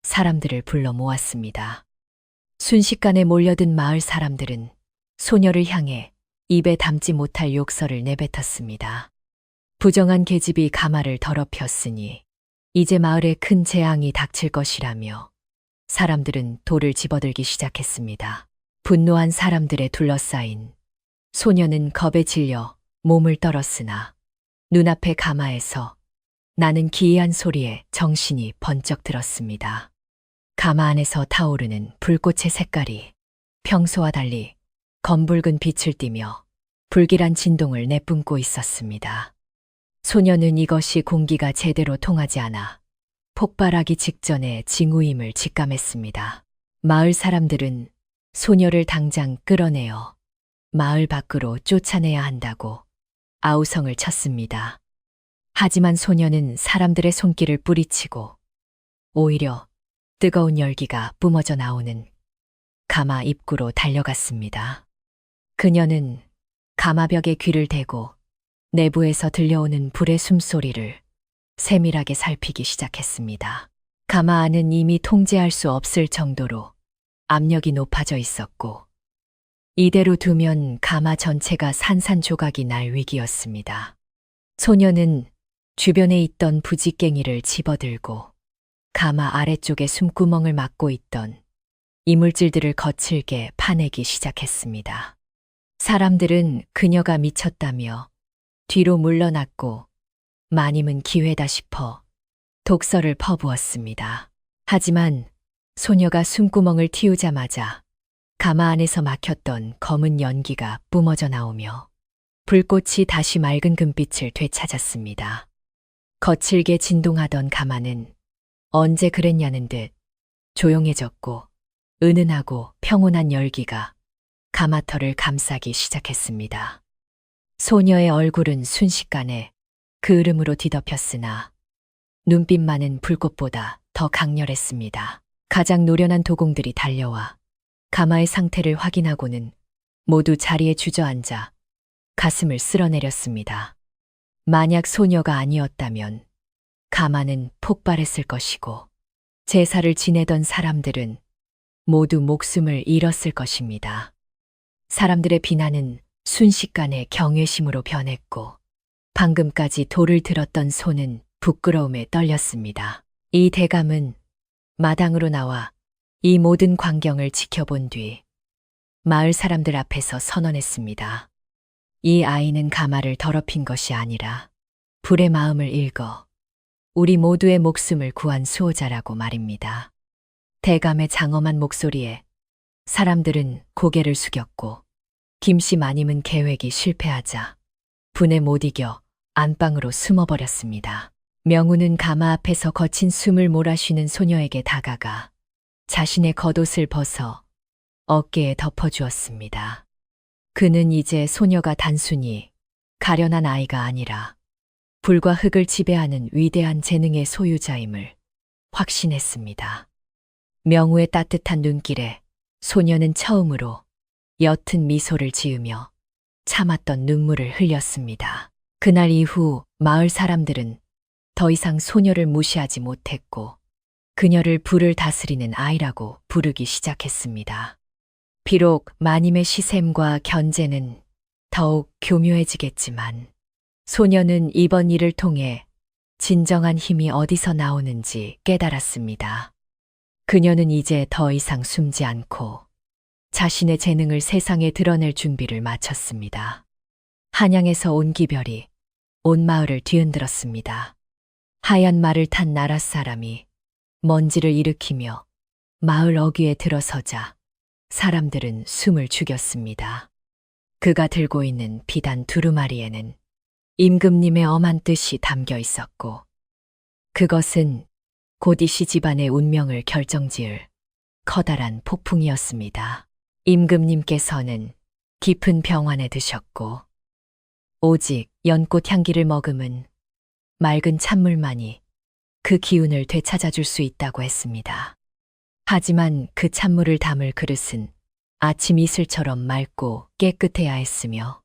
사람들을 불러 모았습니다. 순식간에 몰려든 마을 사람들은 소녀를 향해 입에 담지 못할 욕설을 내뱉었습니다. 부정한 계집이 가마를 더럽혔으니 이제 마을에 큰 재앙이 닥칠 것이라며 사람들은 돌을 집어들기 시작했습니다. 분노한 사람들에 둘러싸인 소녀는 겁에 질려 몸을 떨었으나 눈앞의 가마에서 나는 기이한 소리에 정신이 번쩍 들었습니다. 가마 안에서 타오르는 불꽃의 색깔이 평소와 달리 검붉은 빛을 띠며 불길한 진동을 내뿜고 있었습니다. 소녀는 이것이 공기가 제대로 통하지 않아 폭발하기 직전에 징후임을 직감했습니다. 마을 사람들은 소녀를 당장 끌어내어 마을 밖으로 쫓아내야 한다고 아우성을 쳤습니다. 하지만 소녀는 사람들의 손길을 뿌리치고 오히려 뜨거운 열기가 뿜어져 나오는 가마 입구로 달려갔습니다. 그녀는 가마벽에 귀를 대고 내부에서 들려오는 불의 숨소리를 세밀하게 살피기 시작했습니다. 가마 안은 이미 통제할 수 없을 정도로 압력이 높아져 있었고 이대로 두면 가마 전체가 산산조각이 날 위기였습니다. 소녀는 주변에 있던 부지깽이를 집어들고 가마 아래쪽에 숨구멍을 막고 있던 이물질들을 거칠게 파내기 시작했습니다. 사람들은 그녀가 미쳤다며 뒤로 물러났고 마님은 기회다 싶어 독서를 퍼부었습니다. 하지만 소녀가 숨구멍을 틔우자마자 가마 안에서 막혔던 검은 연기가 뿜어져 나오며 불꽃이 다시 맑은 금빛을 되찾았습니다. 거칠게 진동하던 가마는 언제 그랬냐는 듯 조용해졌고 은은하고 평온한 열기가 가마터를 감싸기 시작했습니다. 소녀의 얼굴은 순식간에 그을음으로 뒤덮였으나 눈빛만은 불꽃보다 더 강렬했습니다. 가장 노련한 도공들이 달려와 가마의 상태를 확인하고는 모두 자리에 주저앉아 가슴을 쓸어내렸습니다. 만약 소녀가 아니었다면 가마는 폭발했을 것이고 제사를 지내던 사람들은 모두 목숨을 잃었을 것입니다. 사람들의 비난은 순식간에 경외심으로 변했고 방금까지 돌을 들었던 손은 부끄러움에 떨렸습니다. 이 대감은 마당으로 나와 이 모든 광경을 지켜본 뒤 마을 사람들 앞에서 선언했습니다. 이 아이는 가마를 더럽힌 것이 아니라 불의 마음을 읽어 우리 모두의 목숨을 구한 수호자라고 말입니다. 대감의 장엄한 목소리에 사람들은 고개를 숙였고 김씨 마님은 계획이 실패하자 분에 못 이겨 안방으로 숨어버렸습니다. 명우는 가마 앞에서 거친 숨을 몰아쉬는 소녀에게 다가가 자신의 겉옷을 벗어 어깨에 덮어주었습니다. 그는 이제 소녀가 단순히 가련한 아이가 아니라 불과 흙을 지배하는 위대한 재능의 소유자임을 확신했습니다. 명우의 따뜻한 눈길에 소녀는 처음으로 옅은 미소를 지으며 참았던 눈물을 흘렸습니다. 그날 이후 마을 사람들은 더 이상 소녀를 무시하지 못했고 그녀를 불을 다스리는 아이라고 부르기 시작했습니다. 비록 마님의 시샘과 견제는 더욱 교묘해지겠지만 소녀는 이번 일을 통해 진정한 힘이 어디서 나오는지 깨달았습니다. 그녀는 이제 더 이상 숨지 않고 자신의 재능을 세상에 드러낼 준비를 마쳤습니다. 한양에서 온 기별이 온 마을을 뒤흔들었습니다. 하얀 말을 탄 나라 사람이 먼지를 일으키며 마을 어귀에 들어서자 사람들은 숨을 죽였습니다. 그가 들고 있는 비단 두루마리에는 임금님의 엄한 뜻이 담겨 있었고 그것은 곧 이씨 집안의 운명을 결정지을 커다란 폭풍이었습니다. 임금님께서는 깊은 병환에 드셨고 오직 연꽃 향기를 머금은 맑은 찬물만이 그 기운을 되찾아줄 수 있다고 했습니다. 하지만 그 찬물을 담을 그릇은 아침 이슬처럼 맑고 깨끗해야 했으며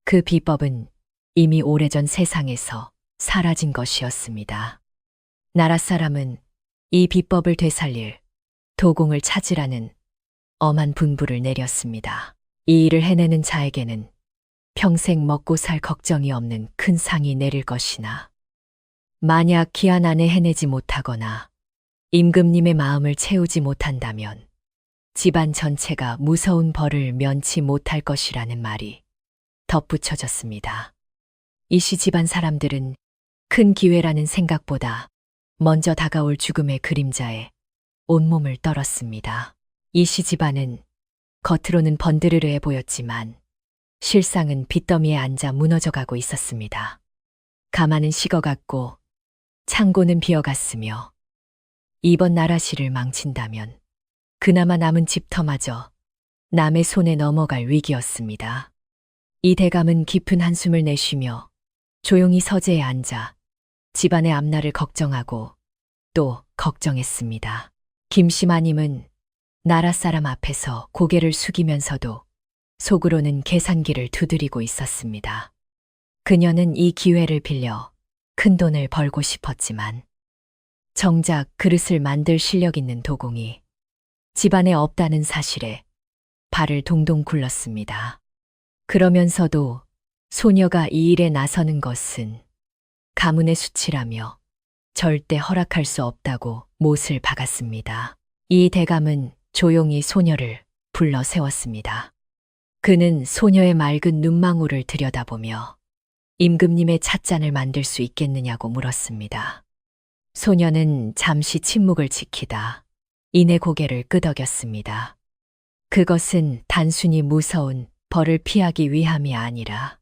그 비법은 이미 오래전 세상에서 사라진 것이었습니다. 나라 사람은 이 비법을 되살릴 도공을 찾으라는 엄한 분부를 내렸습니다. 이 일을 해내는 자에게는 평생 먹고 살 걱정이 없는 큰 상이 내릴 것이나 만약 기한 안에 해내지 못하거나 임금님의 마음을 채우지 못한다면 집안 전체가 무서운 벌을 면치 못할 것이라는 말이 덧붙여졌습니다. 이씨 집안 사람들은 큰 기회라는 생각보다 먼저 다가올 죽음의 그림자에 온몸을 떨었습니다. 이씨 집안은 겉으로는 번드르르해 보였지만 실상은 빚더미에 앉아 무너져가고 있었습니다. 가마는 식어갔고 창고는 비어갔으며 이번 나라시를 망친다면 그나마 남은 집터마저 남의 손에 넘어갈 위기였습니다. 이 대감은 깊은 한숨을 내쉬며 조용히 서재에 앉아 집안의 앞날을 걱정하고 또 걱정했습니다. 김씨마님은 나라 사람 앞에서 고개를 숙이면서도 속으로는 계산기를 두드리고 있었습니다. 그녀는 이 기회를 빌려 큰 돈을 벌고 싶었지만 정작 그릇을 만들 실력 있는 도공이 집안에 없다는 사실에 발을 동동 굴렀습니다. 그러면서도 소녀가 이 일에 나서는 것은 가문의 수치라며 절대 허락할 수 없다고 못을 박았습니다. 이 대감은 조용히 소녀를 불러 세웠습니다. 그는 소녀의 맑은 눈망울을 들여다보며 임금님의 찻잔을 만들 수 있겠느냐고 물었습니다. 소녀는 잠시 침묵을 지키다 이내 고개를 끄덕였습니다. 그것은 단순히 무서운 벌을 피하기 위함이 아니라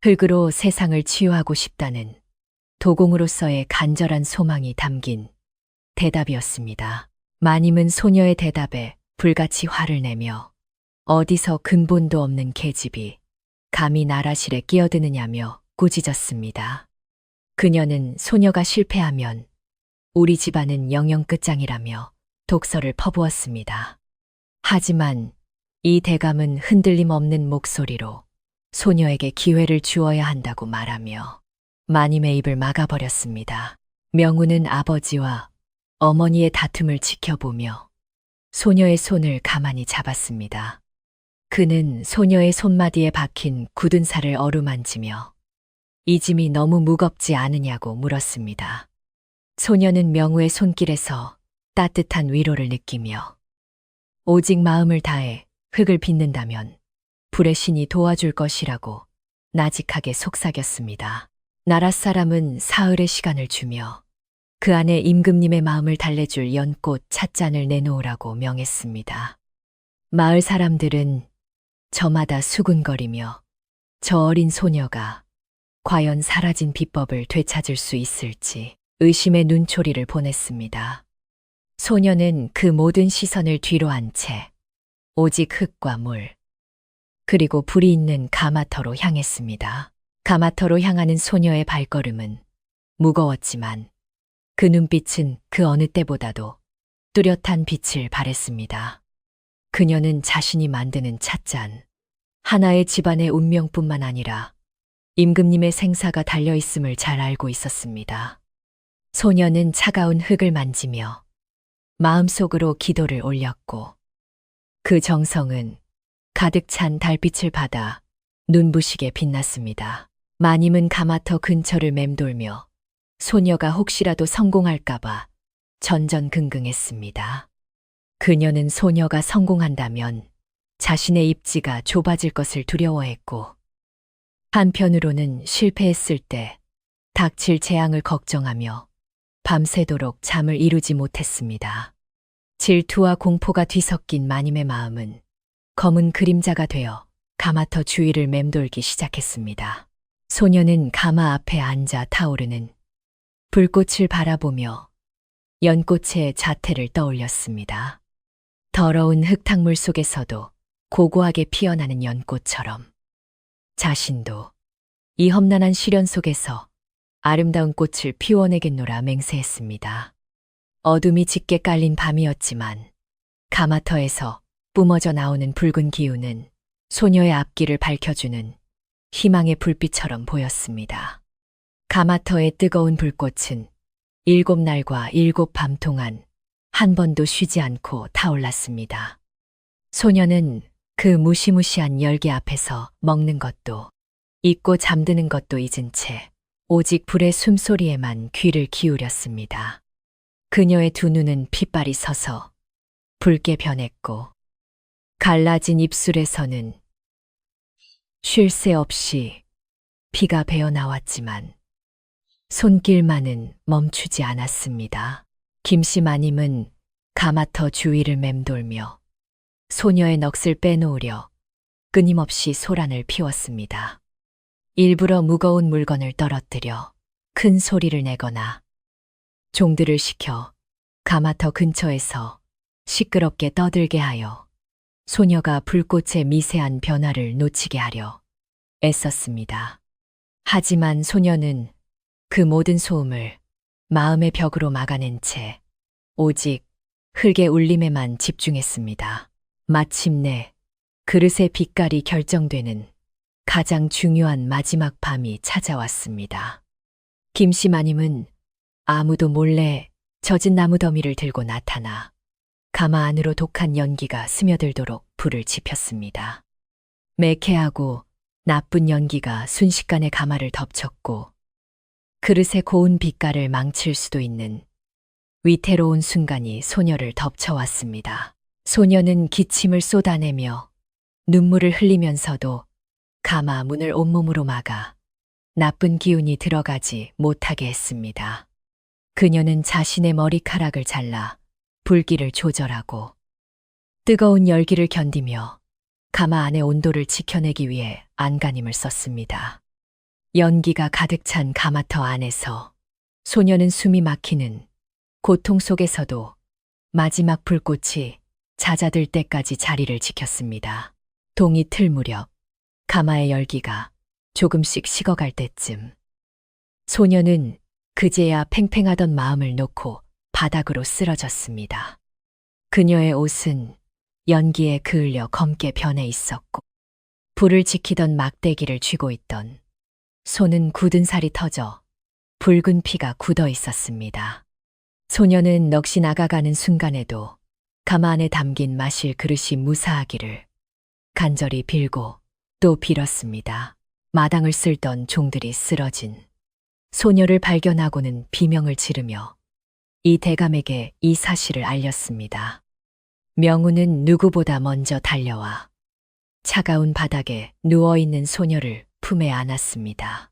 흙으로 세상을 치유하고 싶다는 도공으로서의 간절한 소망이 담긴 대답이었습니다. 마님은 소녀의 대답에 불같이 화를 내며 어디서 근본도 없는 계집이 감히 나라실에 끼어드느냐며 꾸짖었습니다. 그녀는 소녀가 실패하면 우리 집안은 영영 끝장이라며 독설을 퍼부었습니다. 하지만 이 대감은 흔들림 없는 목소리로 소녀에게 기회를 주어야 한다고 말하며 마님의 입을 막아버렸습니다. 명우는 아버지와 어머니의 다툼을 지켜보며 소녀의 손을 가만히 잡았습니다. 그는 소녀의 손마디에 박힌 굳은 살을 어루만지며 이 짐이 너무 무겁지 않으냐고 물었습니다. 소녀는 명우의 손길에서 따뜻한 위로를 느끼며 오직 마음을 다해 흙을 빚는다면 불의 신이 도와줄 것이라고 나직하게 속삭였습니다. 나라 사람은 사흘의 시간을 주며 그 안에 임금님의 마음을 달래줄 연꽃 찻잔을 내놓으라고 명했습니다. 마을 사람들은 저마다 수군거리며 저 어린 소녀가 과연 사라진 비법을 되찾을 수 있을지 의심의 눈초리를 보냈습니다. 소녀는 그 모든 시선을 뒤로 한 채 오직 흙과 물, 그리고 불이 있는 가마터로 향했습니다. 가마터로 향하는 소녀의 발걸음은 무거웠지만 그 눈빛은 그 어느 때보다도 뚜렷한 빛을 발했습니다. 그녀는 자신이 만드는 찻잔 하나의 집안의 운명뿐만 아니라 임금님의 생사가 달려 있음을 잘 알고 있었습니다. 소녀는 차가운 흙을 만지며 마음속으로 기도를 올렸고 그 정성은 가득 찬 달빛을 받아 눈부시게 빛났습니다. 마님은 가마터 근처를 맴돌며 소녀가 혹시라도 성공할까봐 전전긍긍했습니다. 그녀는 소녀가 성공한다면 자신의 입지가 좁아질 것을 두려워했고 한편으로는 실패했을 때 닥칠 재앙을 걱정하며 밤새도록 잠을 이루지 못했습니다. 질투와 공포가 뒤섞인 마님의 마음은 검은 그림자가 되어 가마터 주위를 맴돌기 시작했습니다. 소녀는 가마 앞에 앉아 타오르는 불꽃을 바라보며 연꽃의 자태를 떠올렸습니다. 더러운 흙탕물 속에서도 고고하게 피어나는 연꽃처럼 자신도 이 험난한 시련 속에서 아름다운 꽃을 피워내겠노라 맹세했습니다. 어둠이 짙게 깔린 밤이었지만 가마터에서 뿜어져 나오는 붉은 기운은 소녀의 앞길을 밝혀주는 희망의 불빛처럼 보였습니다. 가마터의 뜨거운 불꽃은 7날과 7밤 동안 한 번도 쉬지 않고 타올랐습니다. 소녀는 그 무시무시한 열기 앞에서 먹는 것도 잊고 잠드는 것도 잊은 채 오직 불의 숨소리에만 귀를 기울였습니다. 그녀의 두 눈은 핏발이 서서 붉게 변했고 갈라진 입술에서는 쉴 새 없이 피가 배어 나왔지만 손길만은 멈추지 않았습니다. 김씨 마님은 가마터 주위를 맴돌며 소녀의 넋을 빼놓으려 끊임없이 소란을 피웠습니다. 일부러 무거운 물건을 떨어뜨려 큰 소리를 내거나 종들을 시켜 가마터 근처에서 시끄럽게 떠들게 하여 소녀가 불꽃의 미세한 변화를 놓치게 하려 애썼습니다. 하지만 소녀는 그 모든 소음을 마음의 벽으로 막아낸 채 오직 흙의 울림에만 집중했습니다. 마침내 그릇의 빛깔이 결정되는 가장 중요한 마지막 밤이 찾아왔습니다. 김씨 마님은 아무도 몰래 젖은 나무 더미를 들고 나타나 가마 안으로 독한 연기가 스며들도록 불을 지폈습니다. 매캐하고 나쁜 연기가 순식간에 가마를 덮쳤고 그릇의 고운 빛깔을 망칠 수도 있는 위태로운 순간이 소녀를 덮쳐왔습니다. 소녀는 기침을 쏟아내며 눈물을 흘리면서도 가마 문을 온몸으로 막아 나쁜 기운이 들어가지 못하게 했습니다. 그녀는 자신의 머리카락을 잘라 불길을 조절하고 뜨거운 열기를 견디며 가마 안의 온도를 지켜내기 위해 안간힘을 썼습니다. 연기가 가득 찬 가마터 안에서 소녀는 숨이 막히는 고통 속에서도 마지막 불꽃이 잦아들 때까지 자리를 지켰습니다. 동이 틀 무렵 가마의 열기가 조금씩 식어갈 때쯤 소녀는 그제야 팽팽하던 마음을 놓고 바닥으로 쓰러졌습니다. 그녀의 옷은 연기에 그을려 검게 변해 있었고 불을 지키던 막대기를 쥐고 있던 손은 굳은 살이 터져 붉은 피가 굳어 있었습니다. 소녀는 넋이 나가가는 순간에도 가마 안에 담긴 마실 그릇이 무사하기를 간절히 빌고 또 빌었습니다. 마당을 쓸던 종들이 쓰러진 소녀를 발견하고는 비명을 지르며 이 대감에게 이 사실을 알렸습니다. 명우는 누구보다 먼저 달려와 차가운 바닥에 누워있는 소녀를 품에 안았습니다.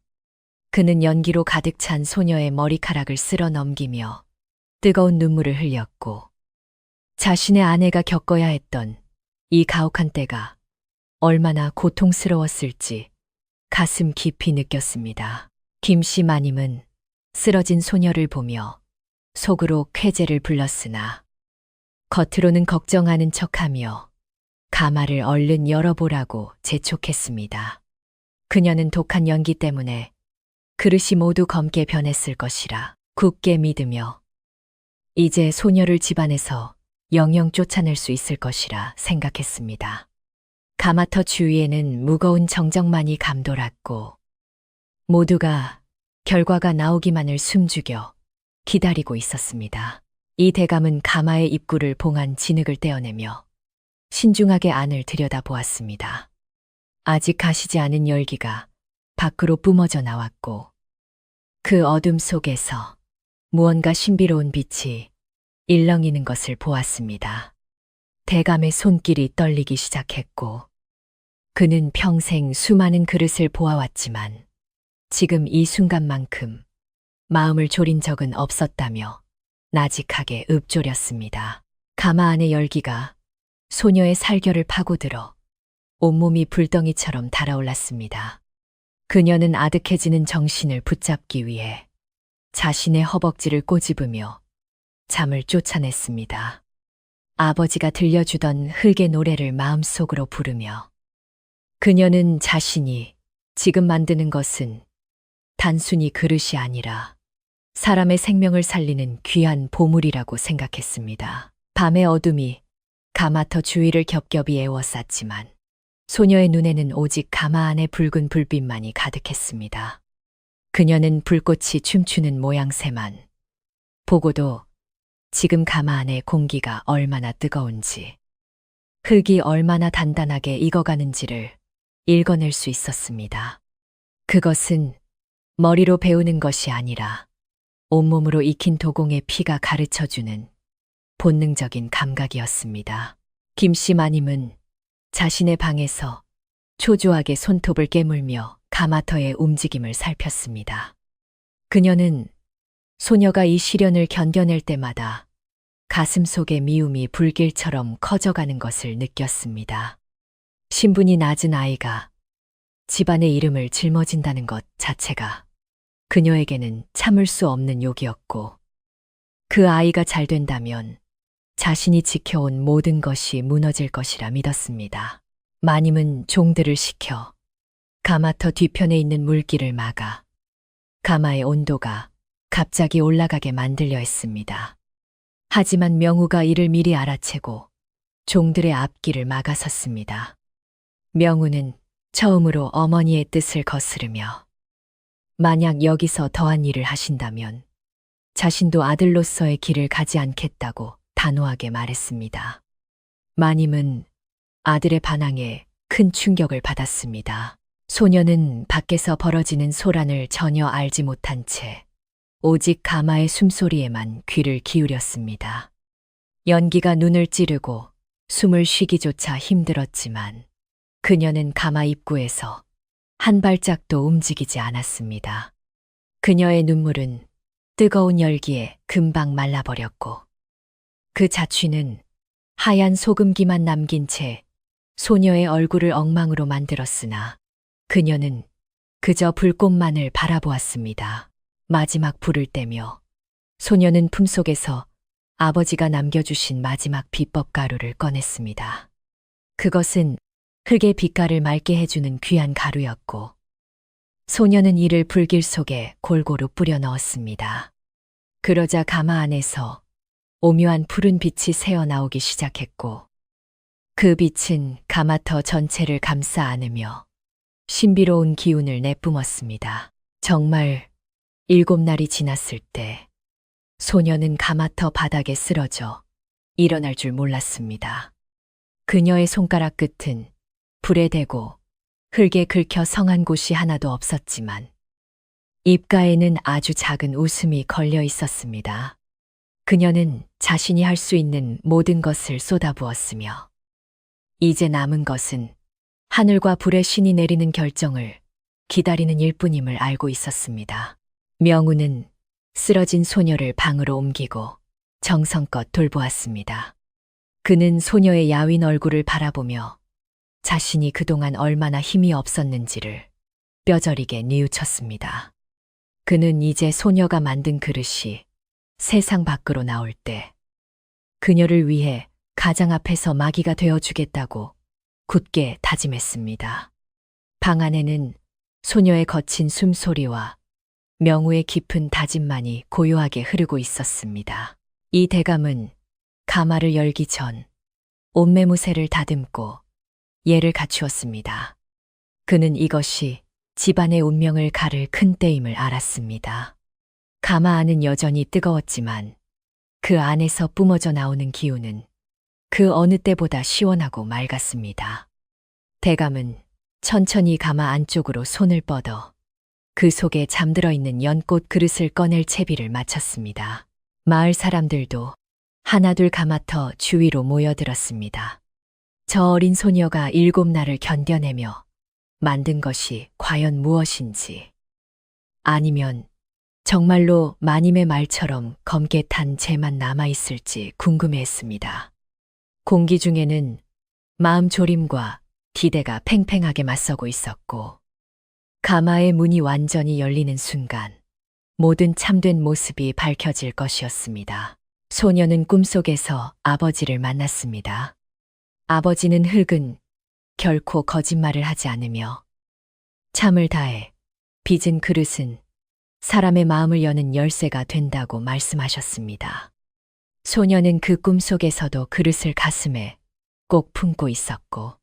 그는 연기로 가득 찬 소녀의 머리카락을 쓸어 넘기며 뜨거운 눈물을 흘렸고 자신의 아내가 겪어야 했던 이 가혹한 때가 얼마나 고통스러웠을지 가슴 깊이 느꼈습니다. 김씨 마님은 쓰러진 소녀를 보며 속으로 쾌재를 불렀으나 겉으로는 걱정하는 척하며 가마를 얼른 열어보라고 재촉했습니다. 그녀는 독한 연기 때문에 그릇이 모두 검게 변했을 것이라 굳게 믿으며 이제 소녀를 집안에서 영영 쫓아낼 수 있을 것이라 생각했습니다. 가마터 주위에는 무거운 정적만이 감돌았고 모두가 결과가 나오기만을 숨죽여 기다리고 있었습니다. 이 대감은 가마의 입구를 봉한 진흙을 떼어내며 신중하게 안을 들여다보았습니다. 아직 가시지 않은 열기가 밖으로 뿜어져 나왔고 그 어둠 속에서 무언가 신비로운 빛이 일렁이는 것을 보았습니다. 대감의 손길이 떨리기 시작했고 그는 평생 수많은 그릇을 보아왔지만 지금 이 순간만큼 마음을 졸인 적은 없었다며 나직하게 읊조렸습니다. 가마 안의 열기가 소녀의 살결을 파고들어 온몸이 불덩이처럼 달아올랐습니다. 그녀는 아득해지는 정신을 붙잡기 위해 자신의 허벅지를 꼬집으며 잠을 쫓아냈습니다. 아버지가 들려주던 흙의 노래를 마음속으로 부르며 그녀는 자신이 지금 만드는 것은 단순히 그릇이 아니라 사람의 생명을 살리는 귀한 보물이라고 생각했습니다. 밤의 어둠이 가마터 주위를 겹겹이 에워쌌지만 소녀의 눈에는 오직 가마 안의 붉은 불빛만이 가득했습니다. 그녀는 불꽃이 춤추는 모양새만 보고도 지금 가마 안의 공기가 얼마나 뜨거운지, 흙이 얼마나 단단하게 익어가는지를 읽어낼 수 있었습니다. 그것은 머리로 배우는 것이 아니라 온몸으로 익힌 도공의 피가 가르쳐주는 본능적인 감각이었습니다. 김씨 마님은 자신의 방에서 초조하게 손톱을 깨물며 가마터의 움직임을 살폈습니다. 그녀는 소녀가 이 시련을 견뎌낼 때마다 가슴 속의 미움이 불길처럼 커져가는 것을 느꼈습니다. 신분이 낮은 아이가 집안의 이름을 짊어진다는 것 자체가 그녀에게는 참을 수 없는 욕이었고 그 아이가 잘 된다면 자신이 지켜온 모든 것이 무너질 것이라 믿었습니다. 마님은 종들을 시켜 가마터 뒤편에 있는 물길을 막아 가마의 온도가 갑자기 올라가게 만들려 했습니다. 하지만 명우가 이를 미리 알아채고 종들의 앞길을 막아섰습니다. 명우는 처음으로 어머니의 뜻을 거스르며 만약 여기서 더한 일을 하신다면 자신도 아들로서의 길을 가지 않겠다고 단호하게 말했습니다. 마님은 아들의 반항에 큰 충격을 받았습니다. 소녀는 밖에서 벌어지는 소란을 전혀 알지 못한 채 오직 가마의 숨소리에만 귀를 기울였습니다. 연기가 눈을 찌르고 숨을 쉬기조차 힘들었지만 그녀는 가마 입구에서 한 발짝도 움직이지 않았습니다. 그녀의 눈물은 뜨거운 열기에 금방 말라버렸고 그 자취는 하얀 소금기만 남긴 채 소녀의 얼굴을 엉망으로 만들었으나 그녀는 그저 불꽃만을 바라보았습니다. 마지막 불을 떼며 소녀는 품속에서 아버지가 남겨주신 마지막 비법 가루를 꺼냈습니다. 그것은 흙의 빛깔을 맑게 해주는 귀한 가루였고 소녀는 이를 불길 속에 골고루 뿌려 넣었습니다. 그러자 가마 안에서 오묘한 푸른 빛이 새어나오기 시작했고 그 빛은 가마터 전체를 감싸 안으며 신비로운 기운을 내뿜었습니다. 정말 7날이 지났을 때 소녀는 가마터 바닥에 쓰러져 일어날 줄 몰랐습니다. 그녀의 손가락 끝은 불에 대고 흙에 긁혀 성한 곳이 하나도 없었지만 입가에는 아주 작은 웃음이 걸려 있었습니다. 그녀는 자신이 할 수 있는 모든 것을 쏟아부었으며 이제 남은 것은 하늘과 불의 신이 내리는 결정을 기다리는 일뿐임을 알고 있었습니다. 명우는 쓰러진 소녀를 방으로 옮기고 정성껏 돌보았습니다. 그는 소녀의 야윈 얼굴을 바라보며 자신이 그동안 얼마나 힘이 없었는지를 뼈저리게 뉘우쳤습니다. 그는 이제 소녀가 만든 그릇이 세상 밖으로 나올 때 그녀를 위해 가장 앞에서 마귀가 되어주겠다고 굳게 다짐했습니다. 방 안에는 소녀의 거친 숨소리와 명우의 깊은 다짐만이 고요하게 흐르고 있었습니다. 이 대감은 가마를 열기 전 옷매무새를 다듬고 예를 갖추었습니다. 그는 이것이 집안의 운명을 가를 큰 때임을 알았습니다. 가마 안은 여전히 뜨거웠지만 그 안에서 뿜어져 나오는 기운은 그 어느 때보다 시원하고 맑았습니다. 대감은 천천히 가마 안쪽으로 손을 뻗어 그 속에 잠들어 있는 연꽃 그릇을 꺼낼 채비를 마쳤습니다. 마을 사람들도 하나둘 가마터 주위로 모여들었습니다. 저 어린 소녀가 7날을 견뎌내며 만든 것이 과연 무엇인지, 아니면 정말로 마님의 말처럼 검게 탄 재만 남아있을지 궁금해했습니다. 공기 중에는 마음 졸임과 기대가 팽팽하게 맞서고 있었고, 가마의 문이 완전히 열리는 순간 모든 참된 모습이 밝혀질 것이었습니다. 소녀는 꿈속에서 아버지를 만났습니다. 아버지는 흙은 결코 거짓말을 하지 않으며 참을 다해 빚은 그릇은 사람의 마음을 여는 열쇠가 된다고 말씀하셨습니다. 소녀는 그 꿈속에서도 그릇을 가슴에 꼭 품고 있었고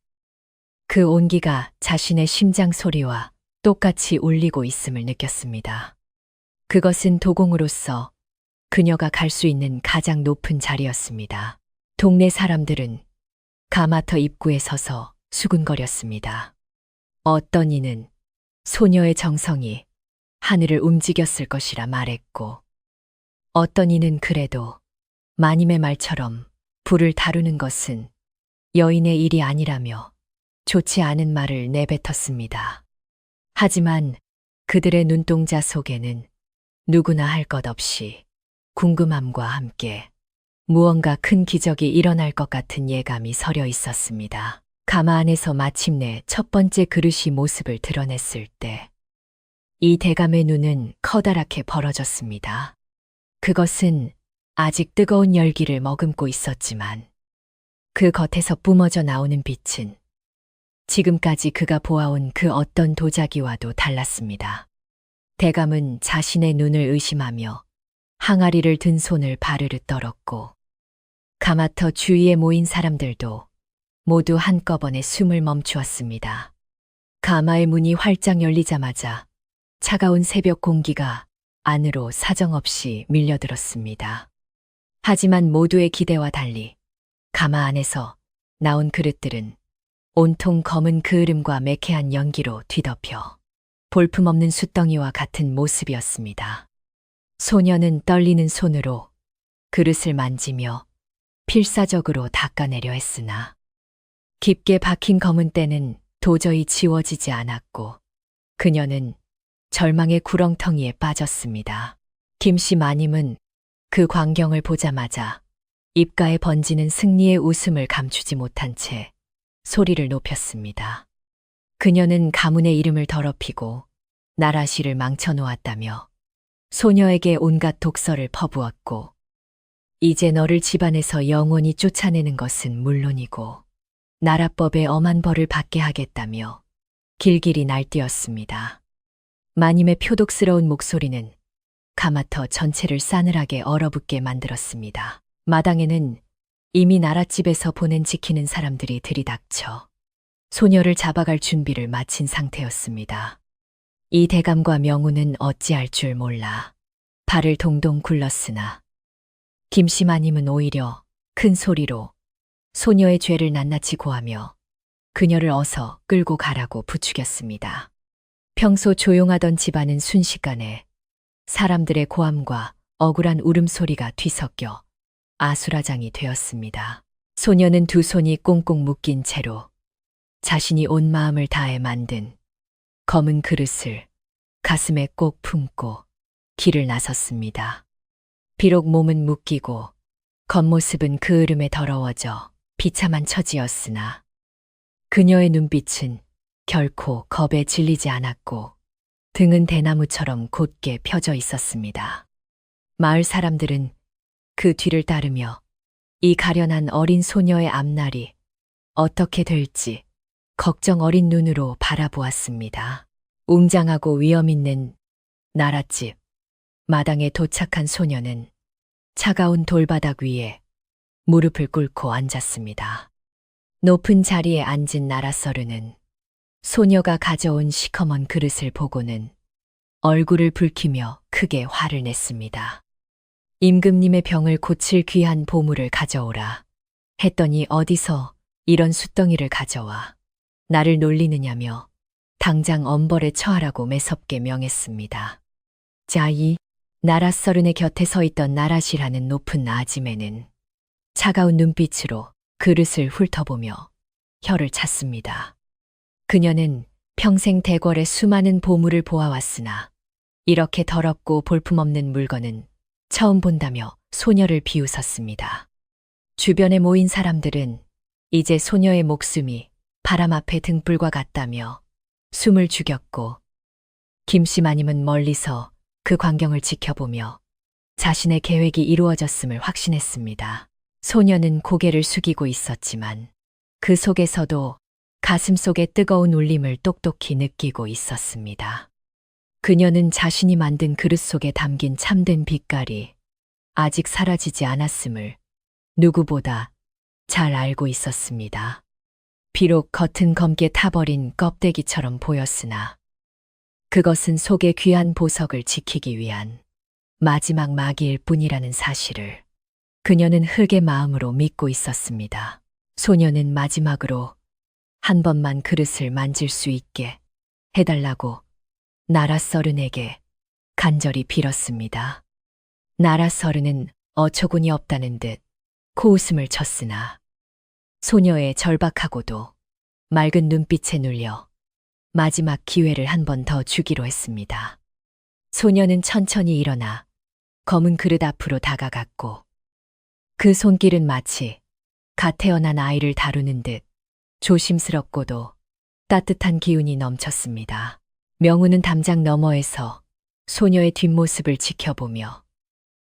그 온기가 자신의 심장 소리와 똑같이 울리고 있음을 느꼈습니다. 그것은 도공으로서 그녀가 갈 수 있는 가장 높은 자리였습니다. 동네 사람들은 가마터 입구에 서서 수군거렸습니다. 어떤 이는 소녀의 정성이 하늘을 움직였을 것이라 말했고, 어떤 이는 그래도 마님의 말처럼 불을 다루는 것은 여인의 일이 아니라며 좋지 않은 말을 내뱉었습니다. 하지만 그들의 눈동자 속에는 누구나 할 것 없이 궁금함과 함께 무언가 큰 기적이 일어날 것 같은 예감이 서려 있었습니다. 가마 안에서 마침내 첫 번째 그릇이 모습을 드러냈을 때 이 대감의 눈은 커다랗게 벌어졌습니다. 그것은 아직 뜨거운 열기를 머금고 있었지만 그 겉에서 뿜어져 나오는 빛은 지금까지 그가 보아온 그 어떤 도자기와도 달랐습니다. 대감은 자신의 눈을 의심하며 항아리를 든 손을 바르르 떨었고 가마터 주위에 모인 사람들도 모두 한꺼번에 숨을 멈추었습니다. 가마의 문이 활짝 열리자마자 차가운 새벽 공기가 안으로 사정없이 밀려들었습니다. 하지만 모두의 기대와 달리 가마 안에서 나온 그릇들은 온통 검은 그을음과 매캐한 연기로 뒤덮여 볼품없는 숫덩이와 같은 모습이었습니다. 소녀는 떨리는 손으로 그릇을 만지며 필사적으로 닦아내려 했으나 깊게 박힌 검은 때는 도저히 지워지지 않았고 그녀는 절망의 구렁텅이에 빠졌습니다. 김씨 마님은 그 광경을 보자마자 입가에 번지는 승리의 웃음을 감추지 못한 채 소리를 높였습니다. 그녀는 가문의 이름을 더럽히고 나라시를 망쳐놓았다며 소녀에게 온갖 독서를 퍼부었고 이제 너를 집안에서 영원히 쫓아내는 것은 물론이고 나라법에 엄한 벌을 받게 하겠다며 길길이 날뛰었습니다. 마님의 표독스러운 목소리는 가마터 전체를 싸늘하게 얼어붙게 만들었습니다. 마당에는 이미 나랏집에서 보낸 지키는 사람들이 들이닥쳐 소녀를 잡아갈 준비를 마친 상태였습니다. 이 대감과 명우는 어찌할 줄 몰라 발을 동동 굴렀으나 김씨 마님은 오히려 큰 소리로 소녀의 죄를 낱낱이 고하며 그녀를 어서 끌고 가라고 부추겼습니다. 평소 조용하던 집안은 순식간에 사람들의 고함과 억울한 울음소리가 뒤섞여 아수라장이 되었습니다. 소녀는 두 손이 꽁꽁 묶인 채로 자신이 온 마음을 다해 만든 검은 그릇을 가슴에 꼭 품고 길을 나섰습니다. 비록 몸은 묶이고 겉모습은 그을음에 더러워져 비참한 처지였으나 그녀의 눈빛은 결코 겁에 질리지 않았고 등은 대나무처럼 곧게 펴져 있었습니다. 마을 사람들은 그 뒤를 따르며 이 가련한 어린 소녀의 앞날이 어떻게 될지 걱정 어린 눈으로 바라보았습니다. 웅장하고 위험 있는 나랏집 마당에 도착한 소녀는 차가운 돌바닥 위에 무릎을 꿇고 앉았습니다. 높은 자리에 앉은 나라서르는 소녀가 가져온 시커먼 그릇을 보고는 얼굴을 붉히며 크게 화를 냈습니다. 임금님의 병을 고칠 귀한 보물을 가져오라 했더니 어디서 이런 숫덩이를 가져와 나를 놀리느냐며 당장 엄벌에 처하라고 매섭게 명했습니다. 자이 나라서른의 곁에 서 있던 나라시라는 높은 아지매는 차가운 눈빛으로 그릇을 훑어보며 혀를 찼습니다. 그녀는 평생 대궐의 수많은 보물을 보아왔으나 이렇게 더럽고 볼품없는 물건은 처음 본다며 소녀를 비웃었습니다. 주변에 모인 사람들은 이제 소녀의 목숨이 바람 앞에 등불과 같다며 숨을 죽였고 김씨 마님은 멀리서 그 광경을 지켜보며 자신의 계획이 이루어졌음을 확신했습니다. 소녀는 고개를 숙이고 있었지만 그 속에서도 가슴속의 뜨거운 울림을 똑똑히 느끼고 있었습니다. 그녀는 자신이 만든 그릇 속에 담긴 참된 빛깔이 아직 사라지지 않았음을 누구보다 잘 알고 있었습니다. 비록 겉은 검게 타버린 껍데기처럼 보였으나 그것은 속의 귀한 보석을 지키기 위한 마지막 마기일 뿐이라는 사실을 그녀는 흙의 마음으로 믿고 있었습니다. 소녀는 마지막으로 한 번만 그릇을 만질 수 있게 해달라고 나라서른에게 간절히 빌었습니다. 나라서른은 어처구니 없다는 듯 코웃음을 쳤으나 소녀의 절박하고도 맑은 눈빛에 눌려 마지막 기회를 한 번 더 주기로 했습니다. 소녀는 천천히 일어나 검은 그릇 앞으로 다가갔고 그 손길은 마치 갓 태어난 아이를 다루는 듯 조심스럽고도 따뜻한 기운이 넘쳤습니다. 명우는 담장 너머에서 소녀의 뒷모습을 지켜보며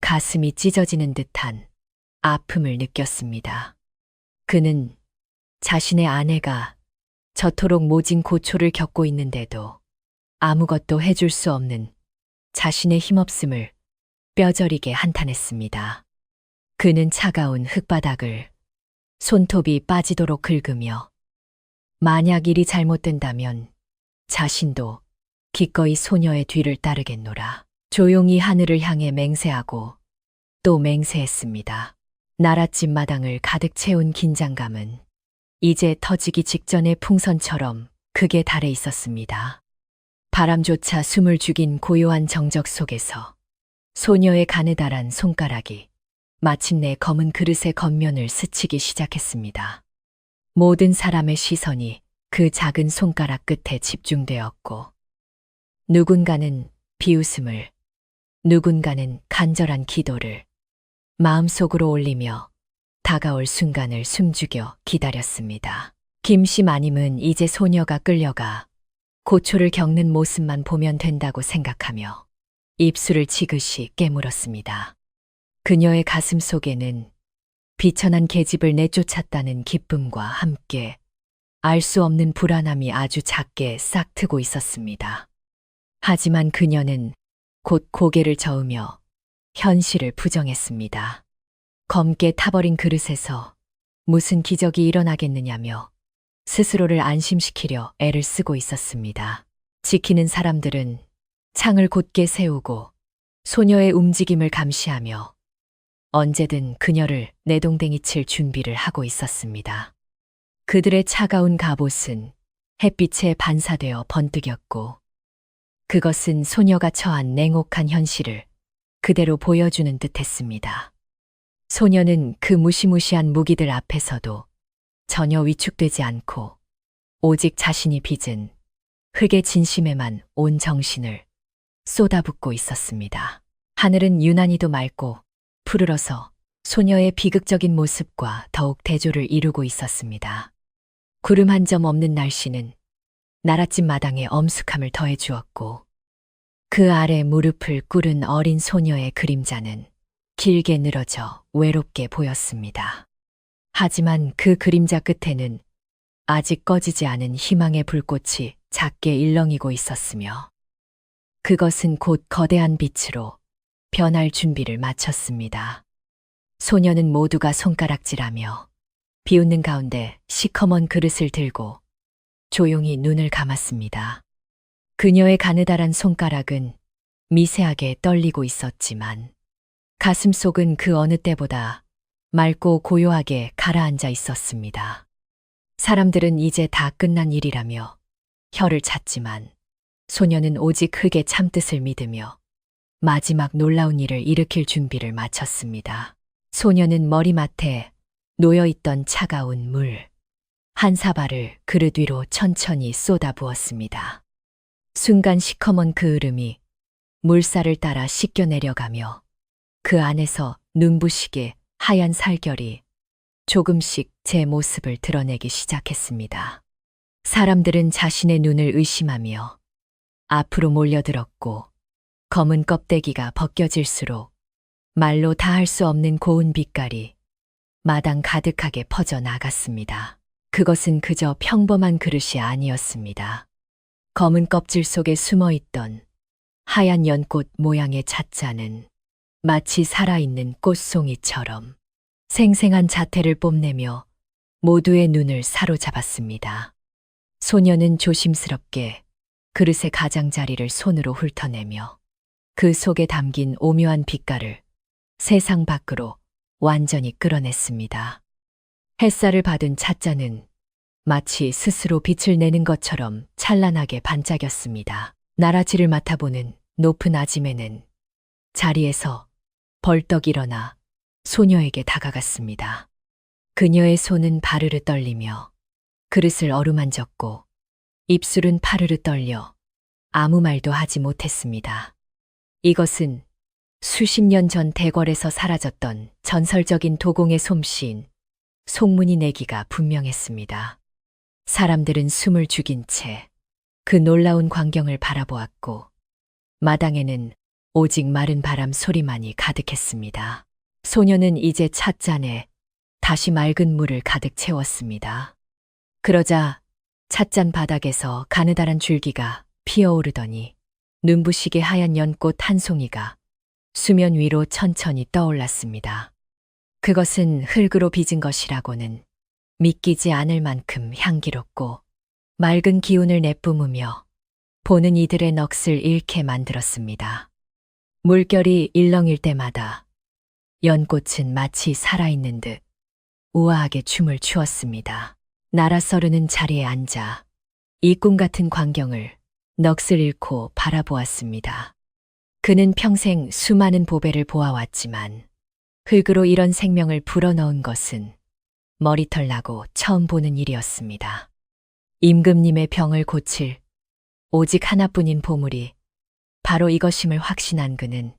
가슴이 찢어지는 듯한 아픔을 느꼈습니다. 그는 자신의 아내가 저토록 모진 고초를 겪고 있는데도 아무것도 해줄 수 없는 자신의 힘없음을 뼈저리게 한탄했습니다. 그는 차가운 흙바닥을 손톱이 빠지도록 긁으며 만약 일이 잘못된다면 자신도 기꺼이 소녀의 뒤를 따르겠노라. 조용히 하늘을 향해 맹세하고 또 맹세했습니다. 나랏집 마당을 가득 채운 긴장감은 이제 터지기 직전의 풍선처럼 극에 달해 있었습니다. 바람조차 숨을 죽인 고요한 정적 속에서 소녀의 가느다란 손가락이 마침내 검은 그릇의 겉면을 스치기 시작했습니다. 모든 사람의 시선이 그 작은 손가락 끝에 집중되었고 누군가는 비웃음을, 누군가는 간절한 기도를 마음속으로 올리며 다가올 순간을 숨죽여 기다렸습니다. 김씨 마님은 이제 소녀가 끌려가 고초를 겪는 모습만 보면 된다고 생각하며 입술을 지그시 깨물었습니다. 그녀의 가슴 속에는 비천한 계집을 내쫓았다는 기쁨과 함께 알 수 없는 불안함이 아주 작게 싹 트고 있었습니다. 하지만 그녀는 곧 고개를 저으며 현실을 부정했습니다. 검게 타버린 그릇에서 무슨 기적이 일어나겠느냐며 스스로를 안심시키려 애를 쓰고 있었습니다. 지키는 사람들은 창을 곧게 세우고 소녀의 움직임을 감시하며 언제든 그녀를 내동댕이 칠 준비를 하고 있었습니다. 그들의 차가운 갑옷은 햇빛에 반사되어 번뜩였고 그것은 소녀가 처한 냉혹한 현실을 그대로 보여주는 듯했습니다. 소녀는 그 무시무시한 무기들 앞에서도 전혀 위축되지 않고 오직 자신이 빚은 흙의 진심에만 온 정신을 쏟아붓고 있었습니다. 하늘은 유난히도 맑고 푸르러서 소녀의 비극적인 모습과 더욱 대조를 이루고 있었습니다. 구름 한 점 없는 날씨는 나랏집 마당에 엄숙함을 더해 주었고 그 아래 무릎을 꿇은 어린 소녀의 그림자는 길게 늘어져 외롭게 보였습니다. 하지만 그 그림자 끝에는 아직 꺼지지 않은 희망의 불꽃이 작게 일렁이고 있었으며 그것은 곧 거대한 빛으로 변할 준비를 마쳤습니다. 소녀는 모두가 손가락질하며 비웃는 가운데 시커먼 그릇을 들고 조용히 눈을 감았습니다. 그녀의 가느다란 손가락은 미세하게 떨리고 있었지만 가슴 속은 그 어느 때보다 맑고 고요하게 가라앉아 있었습니다. 사람들은 이제 다 끝난 일이라며 혀를 찼지만 소녀는 오직 흙의 참뜻을 믿으며 마지막 놀라운 일을 일으킬 준비를 마쳤습니다. 소녀는 머리맡에 놓여있던 차가운 물 한 사발을 그릇 위로 천천히 쏟아 부었습니다. 순간 시커먼 그 흐름이 물살을 따라 씻겨 내려가며 그 안에서 눈부시게 하얀 살결이 조금씩 제 모습을 드러내기 시작했습니다. 사람들은 자신의 눈을 의심하며 앞으로 몰려들었고 검은 껍데기가 벗겨질수록 말로 다 할 수 없는 고운 빛깔이 마당 가득하게 퍼져 나갔습니다. 그것은 그저 평범한 그릇이 아니었습니다. 검은 껍질 속에 숨어있던 하얀 연꽃 모양의 찻잔은 마치 살아있는 꽃송이처럼 생생한 자태를 뽐내며 모두의 눈을 사로잡았습니다. 소녀는 조심스럽게 그릇의 가장자리를 손으로 훑어내며 그 속에 담긴 오묘한 빛깔을 세상 밖으로 완전히 끌어냈습니다. 햇살을 받은 찻잔은 마치 스스로 빛을 내는 것처럼 찬란하게 반짝였습니다. 나라지를 맡아보는 높은 아지매는 자리에서 벌떡 일어나 소녀에게 다가갔습니다. 그녀의 손은 바르르 떨리며 그릇을 어루만졌고 입술은 파르르 떨려 아무 말도 하지 못했습니다. 이것은 수십 년 전 대궐에서 사라졌던 전설적인 도공의 솜씨인 송문이 내기가 분명했습니다. 사람들은 숨을 죽인 채 그 놀라운 광경을 바라보았고 마당에는 오직 마른 바람 소리만이 가득했습니다. 소녀는 이제 찻잔에 다시 맑은 물을 가득 채웠습니다. 그러자 찻잔 바닥에서 가느다란 줄기가 피어오르더니 눈부시게 하얀 연꽃 한 송이가 수면 위로 천천히 떠올랐습니다. 그것은 흙으로 빚은 것이라고는 믿기지 않을 만큼 향기롭고 맑은 기운을 내뿜으며 보는 이들의 넋을 잃게 만들었습니다. 물결이 일렁일 때마다 연꽃은 마치 살아있는 듯 우아하게 춤을 추었습니다. 나라서르는 자리에 앉아 이 꿈 같은 광경을 넋을 잃고 바라보았습니다. 그는 평생 수많은 보배를 보아왔지만 흙으로 이런 생명을 불어넣은 것은 머리털 나고 처음 보는 일이었습니다. 임금님의 병을 고칠 오직 하나뿐인 보물이 바로 이것임을 확신한 그는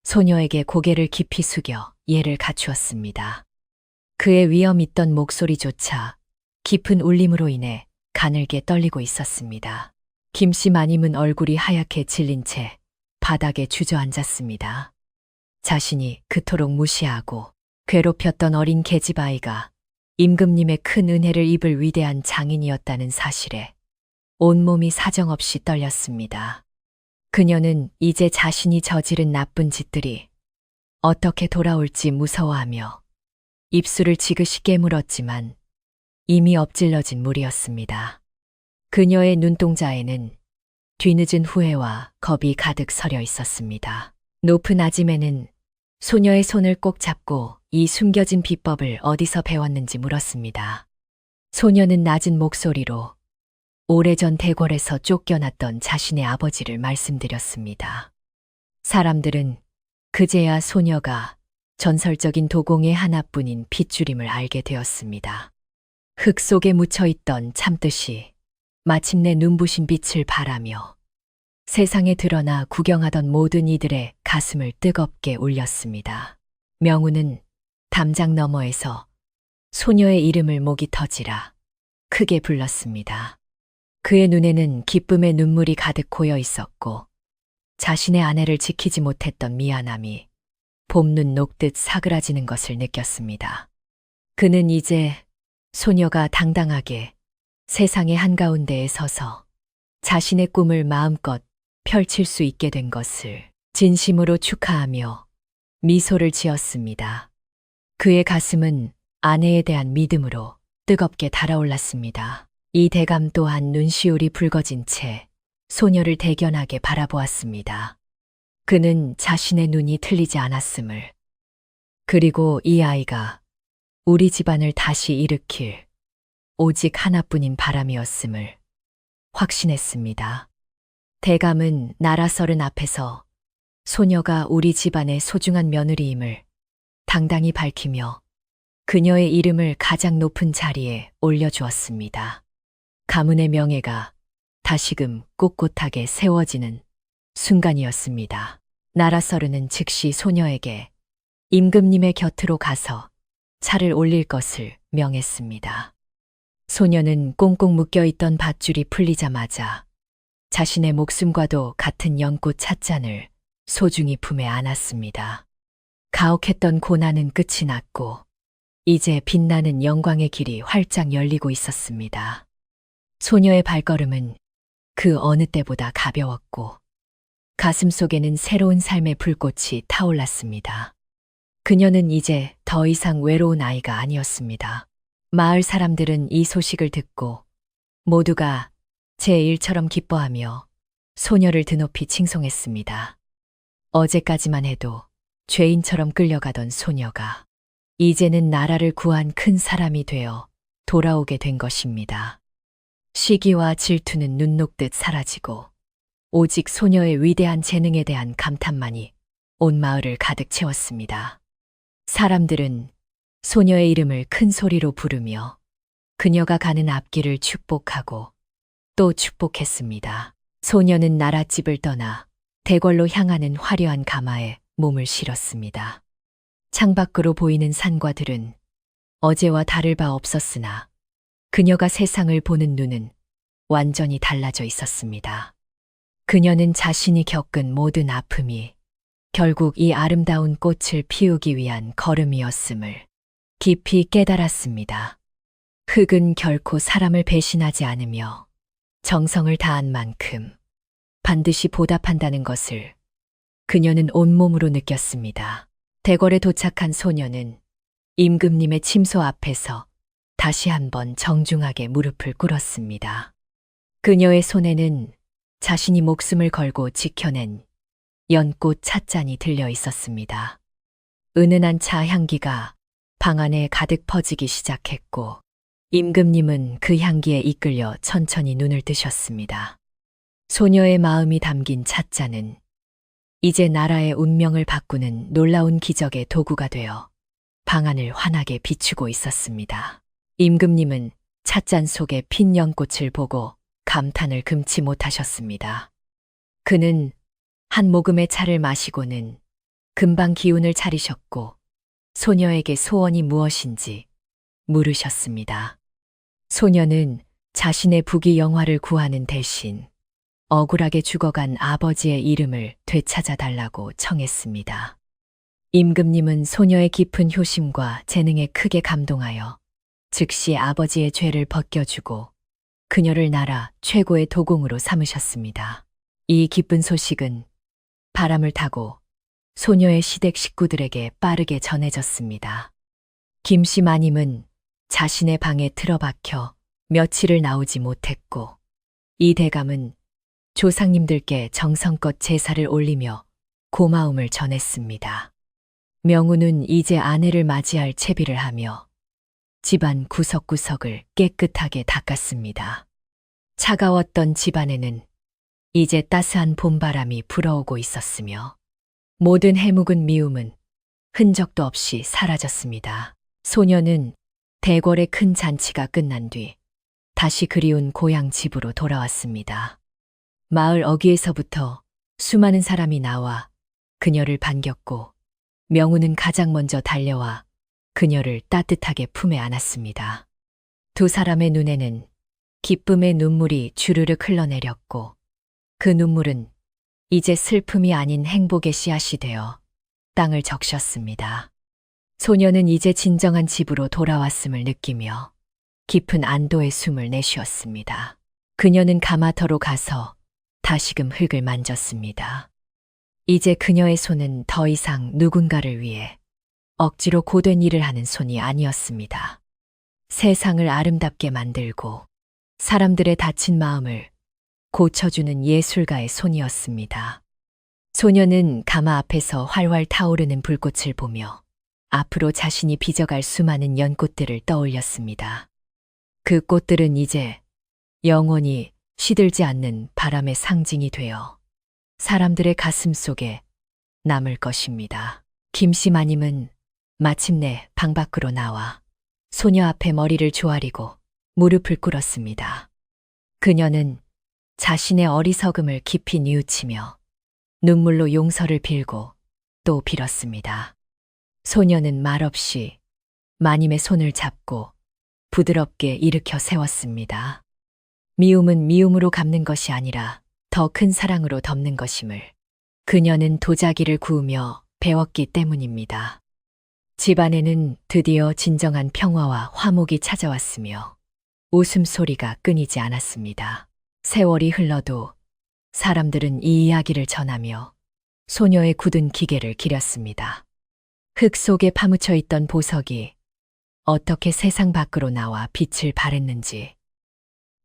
소녀에게 고개를 깊이 숙여 예를 갖추었습니다. 그의 위엄 있던 목소리조차 깊은 울림으로 인해 가늘게 떨리고 있었습니다. 김씨 마님은 얼굴이 하얗게 질린 채 바닥에 주저앉았습니다. 자신이 그토록 무시하고 괴롭혔던 어린 계집아이가 임금님의 큰 은혜를 입을 위대한 장인이었다는 사실에 온몸이 사정없이 떨렸습니다. 그녀는 이제 자신이 저지른 나쁜 짓들이 어떻게 돌아올지 무서워하며 입술을 지그시 깨물었지만 이미 엎질러진 물이었습니다. 그녀의 눈동자에는 뒤늦은 후회와 겁이 가득 서려 있었습니다. 높은 아지매는 소녀의 손을 꼭 잡고 이 숨겨진 비법을 어디서 배웠는지 물었습니다. 소녀는 낮은 목소리로 오래전 대궐에서 쫓겨났던 자신의 아버지를 말씀드렸습니다. 사람들은 그제야 소녀가 전설적인 도공의 하나뿐인 핏줄임을 알게 되었습니다. 흙 속에 묻혀있던 참뜻이 마침내 눈부신 빛을 발하며 세상에 드러나 구경하던 모든 이들의 가슴을 뜨겁게 울렸습니다. 명우는 담장 너머에서 소녀의 이름을 목이 터지라 크게 불렀습니다. 그의 눈에는 기쁨의 눈물이 가득 고여 있었고 자신의 아내를 지키지 못했던 미안함이 봄눈 녹듯 사그라지는 것을 느꼈습니다. 그는 이제 소녀가 당당하게 세상의 한가운데에 서서 자신의 꿈을 마음껏 펼칠 수 있게 된 것을 진심으로 축하하며 미소를 지었습니다. 그의 가슴은 아내에 대한 믿음으로 뜨겁게 달아올랐습니다. 이 대감 또한 눈시울이 붉어진 채 소녀를 대견하게 바라보았습니다. 그는 자신의 눈이 틀리지 않았음을, 그리고 이 아이가 우리 집안을 다시 일으킬 오직 하나뿐인 바람이었음을 확신했습니다. 대감은 나라서른 앞에서 소녀가 우리 집안의 소중한 며느리임을 당당히 밝히며 그녀의 이름을 가장 높은 자리에 올려주었습니다. 가문의 명예가 다시금 꼿꼿하게 세워지는 순간이었습니다. 나라서른은 즉시 소녀에게 임금님의 곁으로 가서 차를 올릴 것을 명했습니다. 소녀는 꽁꽁 묶여있던 밧줄이 풀리자마자 자신의 목숨과도 같은 연꽃 찻잔을 소중히 품에 안았습니다. 가혹했던 고난은 끝이 났고 이제 빛나는 영광의 길이 활짝 열리고 있었습니다. 소녀의 발걸음은 그 어느 때보다 가벼웠고 가슴 속에는 새로운 삶의 불꽃이 타올랐습니다. 그녀는 이제 더 이상 외로운 아이가 아니었습니다. 마을 사람들은 이 소식을 듣고 모두가 제 일처럼 기뻐하며 소녀를 드높이 칭송했습니다. 어제까지만 해도 죄인처럼 끌려가던 소녀가 이제는 나라를 구한 큰 사람이 되어 돌아오게 된 것입니다. 시기와 질투는 눈 녹듯 사라지고 오직 소녀의 위대한 재능에 대한 감탄만이 온 마을을 가득 채웠습니다. 사람들은 소녀의 이름을 큰 소리로 부르며 그녀가 가는 앞길을 축복하고 또 축복했습니다. 소녀는 나랏집을 떠나 대궐로 향하는 화려한 가마에 몸을 실었습니다. 창밖으로 보이는 산과 들은 어제와 다를 바 없었으나 그녀가 세상을 보는 눈은 완전히 달라져 있었습니다. 그녀는 자신이 겪은 모든 아픔이 결국 이 아름다운 꽃을 피우기 위한 걸음이었음을 깊이 깨달았습니다. 흙은 결코 사람을 배신하지 않으며 정성을 다한 만큼 반드시 보답한다는 것을 그녀는 온몸으로 느꼈습니다. 대궐에 도착한 소녀는 임금님의 침소 앞에서 다시 한번 정중하게 무릎을 꿇었습니다. 그녀의 손에는 자신이 목숨을 걸고 지켜낸 연꽃 찻잔이 들려 있었습니다. 은은한 차 향기가 방 안에 가득 퍼지기 시작했고 임금님은 그 향기에 이끌려 천천히 눈을 뜨셨습니다. 소녀의 마음이 담긴 찻잔은 이제 나라의 운명을 바꾸는 놀라운 기적의 도구가 되어 방안을 환하게 비추고 있었습니다. 임금님은 찻잔 속에 핀 연꽃을 보고 감탄을 금치 못하셨습니다. 그는 한 모금의 차를 마시고는 금방 기운을 차리셨고 소녀에게 소원이 무엇인지 물으셨습니다. 소녀는 자신의 부귀 영화를 구하는 대신 억울하게 죽어간 아버지의 이름을 되찾아 달라고 청했습니다. 임금님은 소녀의 깊은 효심과 재능에 크게 감동하여 즉시 아버지의 죄를 벗겨주고 그녀를 나라 최고의 도공으로 삼으셨습니다. 이 기쁜 소식은 바람을 타고 소녀의 시댁 식구들에게 빠르게 전해졌습니다. 김씨 마님은 자신의 방에 틀어박혀 며칠을 나오지 못했고 이 대감은 조상님들께 정성껏 제사를 올리며 고마움을 전했습니다. 명우는 이제 아내를 맞이할 채비를 하며 집안 구석구석을 깨끗하게 닦았습니다. 차가웠던 집안에는 이제 따스한 봄바람이 불어오고 있었으며 모든 해묵은 미움은 흔적도 없이 사라졌습니다. 소녀는 대궐의 큰 잔치가 끝난 뒤 다시 그리운 고향 집으로 돌아왔습니다. 마을 어귀에서부터 수많은 사람이 나와 그녀를 반겼고 명우는 가장 먼저 달려와 그녀를 따뜻하게 품에 안았습니다. 두 사람의 눈에는 기쁨의 눈물이 주르륵 흘러내렸고 그 눈물은 이제 슬픔이 아닌 행복의 씨앗이 되어 땅을 적셨습니다. 소녀는 이제 진정한 집으로 돌아왔음을 느끼며 깊은 안도의 숨을 내쉬었습니다. 그녀는 가마터로 가서 다시금 흙을 만졌습니다. 이제 그녀의 손은 더 이상 누군가를 위해 억지로 고된 일을 하는 손이 아니었습니다. 세상을 아름답게 만들고 사람들의 다친 마음을 고쳐주는 예술가의 손이었습니다. 소녀는 가마 앞에서 활활 타오르는 불꽃을 보며 앞으로 자신이 빚어갈 수많은 연꽃들을 떠올렸습니다. 그 꽃들은 이제 영원히 시들지 않는 바람의 상징이 되어 사람들의 가슴 속에 남을 것입니다. 김씨 마님은 마침내 방 밖으로 나와 소녀 앞에 머리를 조아리고 무릎을 꿇었습니다. 그녀는 자신의 어리석음을 깊이 뉘우치며 눈물로 용서를 빌고 또 빌었습니다. 소녀는 말없이 마님의 손을 잡고 부드럽게 일으켜 세웠습니다. 미움은 미움으로 갚는 것이 아니라 더 큰 사랑으로 덮는 것임을 그녀는 도자기를 구우며 배웠기 때문입니다. 집안에는 드디어 진정한 평화와 화목이 찾아왔으며 웃음소리가 끊이지 않았습니다. 세월이 흘러도 사람들은 이 이야기를 전하며 소녀의 굳은 기계를 기렸습니다. 흙 속에 파묻혀 있던 보석이 어떻게 세상 밖으로 나와 빛을 발했는지,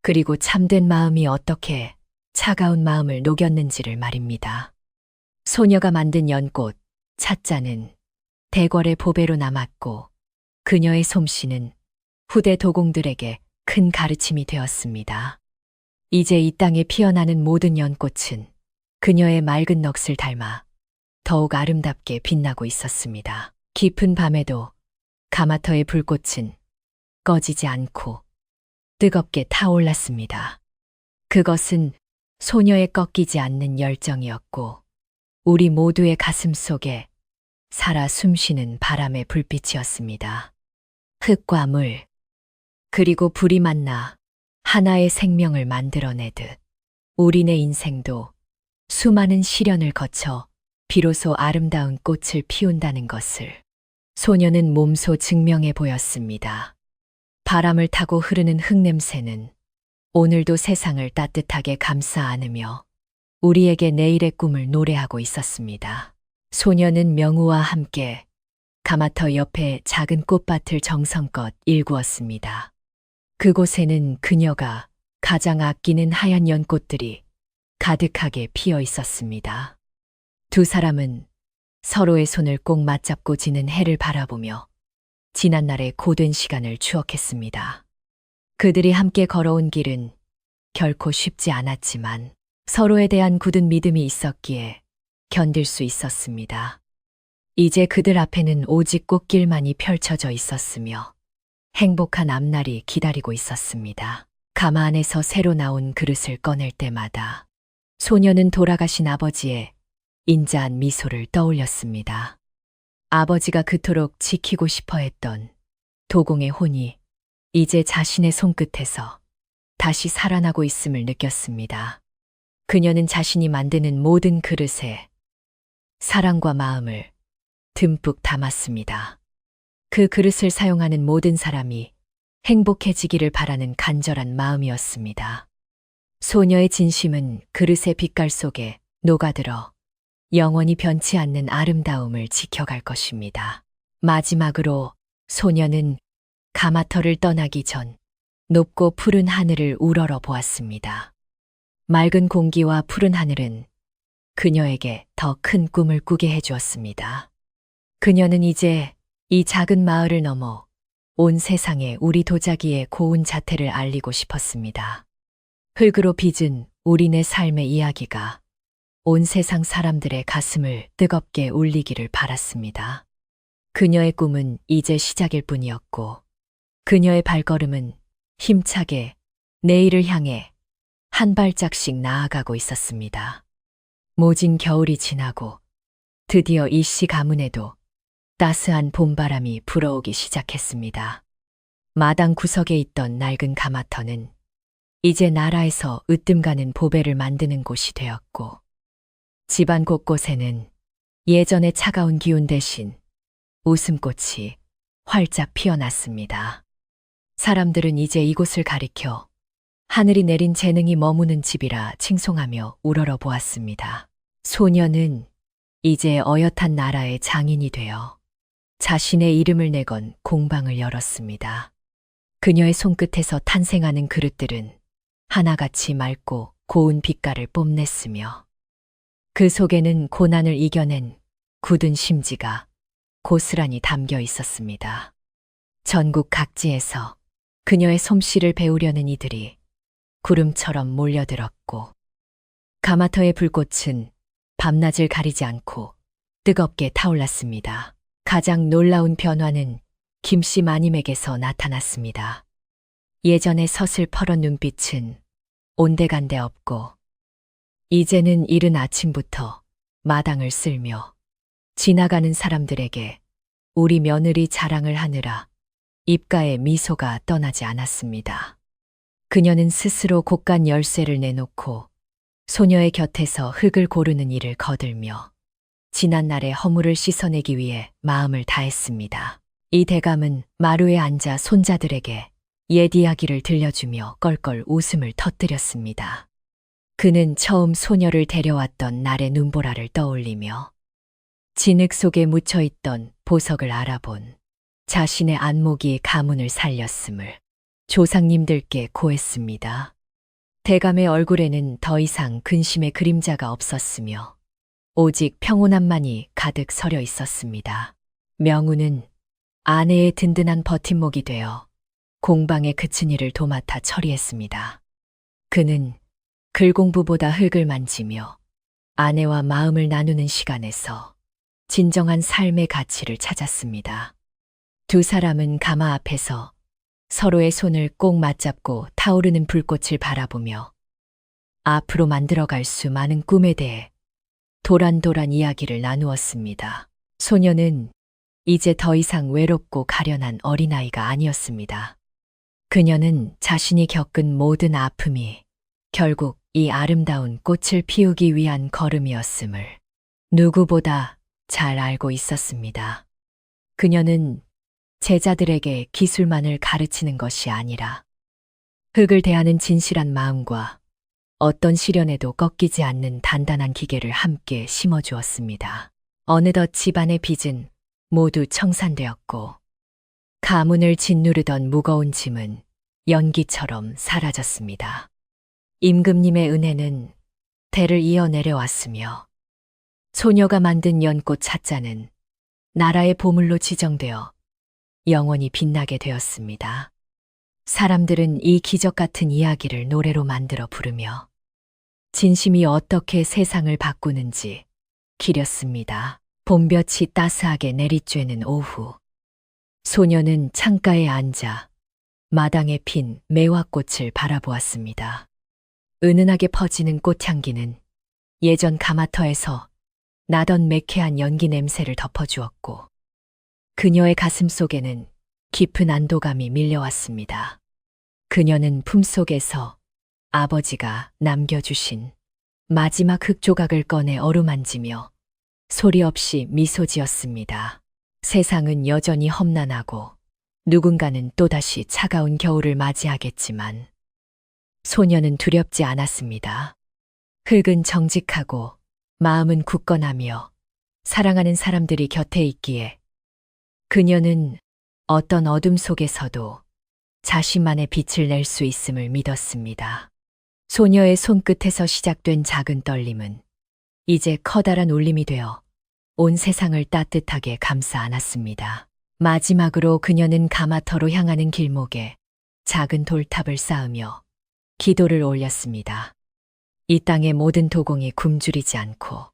그리고 참된 마음이 어떻게 차가운 마음을 녹였는지를 말입니다. 소녀가 만든 연꽃, 찻잔은 대궐의 보배로 남았고 그녀의 솜씨는 후대 도공들에게 큰 가르침이 되었습니다. 이제 이 땅에 피어나는 모든 연꽃은 그녀의 맑은 넋을 닮아 더욱 아름답게 빛나고 있었습니다. 깊은 밤에도 가마터의 불꽃은 꺼지지 않고 뜨겁게 타올랐습니다. 그것은 소녀의 꺾이지 않는 열정이었고 우리 모두의 가슴 속에 살아 숨쉬는 바람의 불빛이었습니다. 흙과 물, 그리고 불이 만나 하나의 생명을 만들어내듯 우리네 인생도 수많은 시련을 거쳐 비로소 아름다운 꽃을 피운다는 것을 소녀는 몸소 증명해 보였습니다. 바람을 타고 흐르는 흙냄새는 오늘도 세상을 따뜻하게 감싸 안으며 우리에게 내일의 꿈을 노래하고 있었습니다. 소녀는 명우와 함께 가마터 옆에 작은 꽃밭을 정성껏 일구었습니다. 그곳에는 그녀가 가장 아끼는 하얀 연꽃들이 가득하게 피어 있었습니다. 두 사람은 서로의 손을 꼭 맞잡고 지는 해를 바라보며 지난날의 고된 시간을 추억했습니다. 그들이 함께 걸어온 길은 결코 쉽지 않았지만 서로에 대한 굳은 믿음이 있었기에 견딜 수 있었습니다. 이제 그들 앞에는 오직 꽃길만이 펼쳐져 있었으며 행복한 앞날이 기다리고 있었습니다. 가마 안에서 새로 나온 그릇을 꺼낼 때마다 소녀는 돌아가신 아버지의 인자한 미소를 떠올렸습니다. 아버지가 그토록 지키고 싶어 했던 도공의 혼이 이제 자신의 손끝에서 다시 살아나고 있음을 느꼈습니다. 그녀는 자신이 만드는 모든 그릇에 사랑과 마음을 듬뿍 담았습니다. 그 그릇을 사용하는 모든 사람이 행복해지기를 바라는 간절한 마음이었습니다. 소녀의 진심은 그릇의 빛깔 속에 녹아들어 영원히 변치 않는 아름다움을 지켜갈 것입니다. 마지막으로 소녀는 가마터를 떠나기 전 높고 푸른 하늘을 우러러 보았습니다. 맑은 공기와 푸른 하늘은 그녀에게 더 큰 꿈을 꾸게 해주었습니다. 그녀는 이제 이 작은 마을을 넘어 온 세상에 우리 도자기의 고운 자태를 알리고 싶었습니다. 흙으로 빚은 우리네 삶의 이야기가 온 세상 사람들의 가슴을 뜨겁게 울리기를 바랐습니다. 그녀의 꿈은 이제 시작일 뿐이었고 그녀의 발걸음은 힘차게 내일을 향해 한 발짝씩 나아가고 있었습니다. 모진 겨울이 지나고 드디어 이 시 가문에도 따스한 봄바람이 불어오기 시작했습니다. 마당 구석에 있던 낡은 가마터는 이제 나라에서 으뜸가는 보배를 만드는 곳이 되었고 집안 곳곳에는 예전의 차가운 기운 대신 웃음꽃이 활짝 피어났습니다. 사람들은 이제 이곳을 가리켜 하늘이 내린 재능이 머무는 집이라 칭송하며 우러러 보았습니다. 소녀는 이제 어엿한 나라의 장인이 되어 자신의 이름을 내건 공방을 열었습니다. 그녀의 손끝에서 탄생하는 그릇들은 하나같이 맑고 고운 빛깔을 뽐냈으며 그 속에는 고난을 이겨낸 굳은 심지가 고스란히 담겨 있었습니다. 전국 각지에서 그녀의 솜씨를 배우려는 이들이 구름처럼 몰려들었고 가마터의 불꽃은 밤낮을 가리지 않고 뜨겁게 타올랐습니다. 가장 놀라운 변화는 김씨 마님에게서 나타났습니다. 예전의 서슬퍼런 눈빛은 온데간데 없고 이제는 이른 아침부터 마당을 쓸며 지나가는 사람들에게 우리 며느리 자랑을 하느라 입가에 미소가 떠나지 않았습니다. 그녀는 스스로 곳간 열쇠를 내놓고 소녀의 곁에서 흙을 고르는 일을 거들며 지난날의 허물을 씻어내기 위해 마음을 다했습니다. 이 대감은 마루에 앉아 손자들에게 옛 이야기를 들려주며 껄껄 웃음을 터뜨렸습니다. 그는 처음 소녀를 데려왔던 날의 눈보라를 떠올리며 진흙 속에 묻혀있던 보석을 알아본 자신의 안목이 가문을 살렸음을 조상님들께 고했습니다. 대감의 얼굴에는 더 이상 근심의 그림자가 없었으며 오직 평온함만이 가득 서려 있었습니다. 명우는 아내의 든든한 버팀목이 되어 공방에 그친 일을 도맡아 처리했습니다. 그는 글공부보다 흙을 만지며 아내와 마음을 나누는 시간에서 진정한 삶의 가치를 찾았습니다. 두 사람은 가마 앞에서 서로의 손을 꼭 맞잡고 타오르는 불꽃을 바라보며 앞으로 만들어갈 수 많은 꿈에 대해 도란도란 이야기를 나누었습니다. 소녀는 이제 더 이상 외롭고 가련한 어린아이가 아니었습니다. 그녀는 자신이 겪은 모든 아픔이 결국 이 아름다운 꽃을 피우기 위한 걸음이었음을 누구보다 잘 알고 있었습니다. 그녀는 제자들에게 기술만을 가르치는 것이 아니라 흙을 대하는 진실한 마음과 어떤 시련에도 꺾이지 않는 단단한 기계를 함께 심어주었습니다. 어느덧 집안의 빚은 모두 청산되었고 가문을 짓누르던 무거운 짐은 연기처럼 사라졌습니다. 임금님의 은혜는 대를 이어 내려왔으며 소녀가 만든 연꽃 찻잔은 나라의 보물로 지정되어 영원히 빛나게 되었습니다. 사람들은 이 기적 같은 이야기를 노래로 만들어 부르며 진심이 어떻게 세상을 바꾸는지 기렸습니다. 봄볕이 따스하게 내리쬐는 오후, 소녀는 창가에 앉아 마당에 핀 매화꽃을 바라보았습니다. 은은하게 퍼지는 꽃향기는 예전 가마터에서 나던 매캐한 연기 냄새를 덮어주었고 그녀의 가슴 속에는 깊은 안도감이 밀려왔습니다. 그녀는 품속에서 아버지가 남겨주신 마지막 흙조각을 꺼내 어루만지며 소리 없이 미소 지었습니다. 세상은 여전히 험난하고 누군가는 또다시 차가운 겨울을 맞이하겠지만 소녀는 두렵지 않았습니다. 흙은 정직하고 마음은 굳건하며 사랑하는 사람들이 곁에 있기에 그녀는 어떤 어둠 속에서도 자신만의 빛을 낼 수 있음을 믿었습니다. 소녀의 손끝에서 시작된 작은 떨림은 이제 커다란 울림이 되어 온 세상을 따뜻하게 감싸 안았습니다. 마지막으로 그녀는 가마터로 향하는 길목에 작은 돌탑을 쌓으며 기도를 올렸습니다. 이 땅의 모든 도공이 굶주리지 않고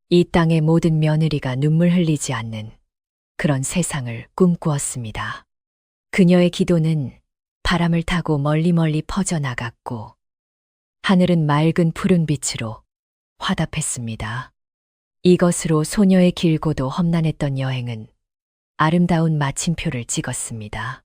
이 땅의 모든 며느리가 눈물 흘리지 않는 그런 세상을 꿈꾸었습니다. 그녀의 기도는 바람을 타고 멀리 퍼져나갔고 하늘은 맑은 푸른 빛으로 화답했습니다. 이것으로 소녀의 길고도 험난했던 여행은 아름다운 마침표를 찍었습니다.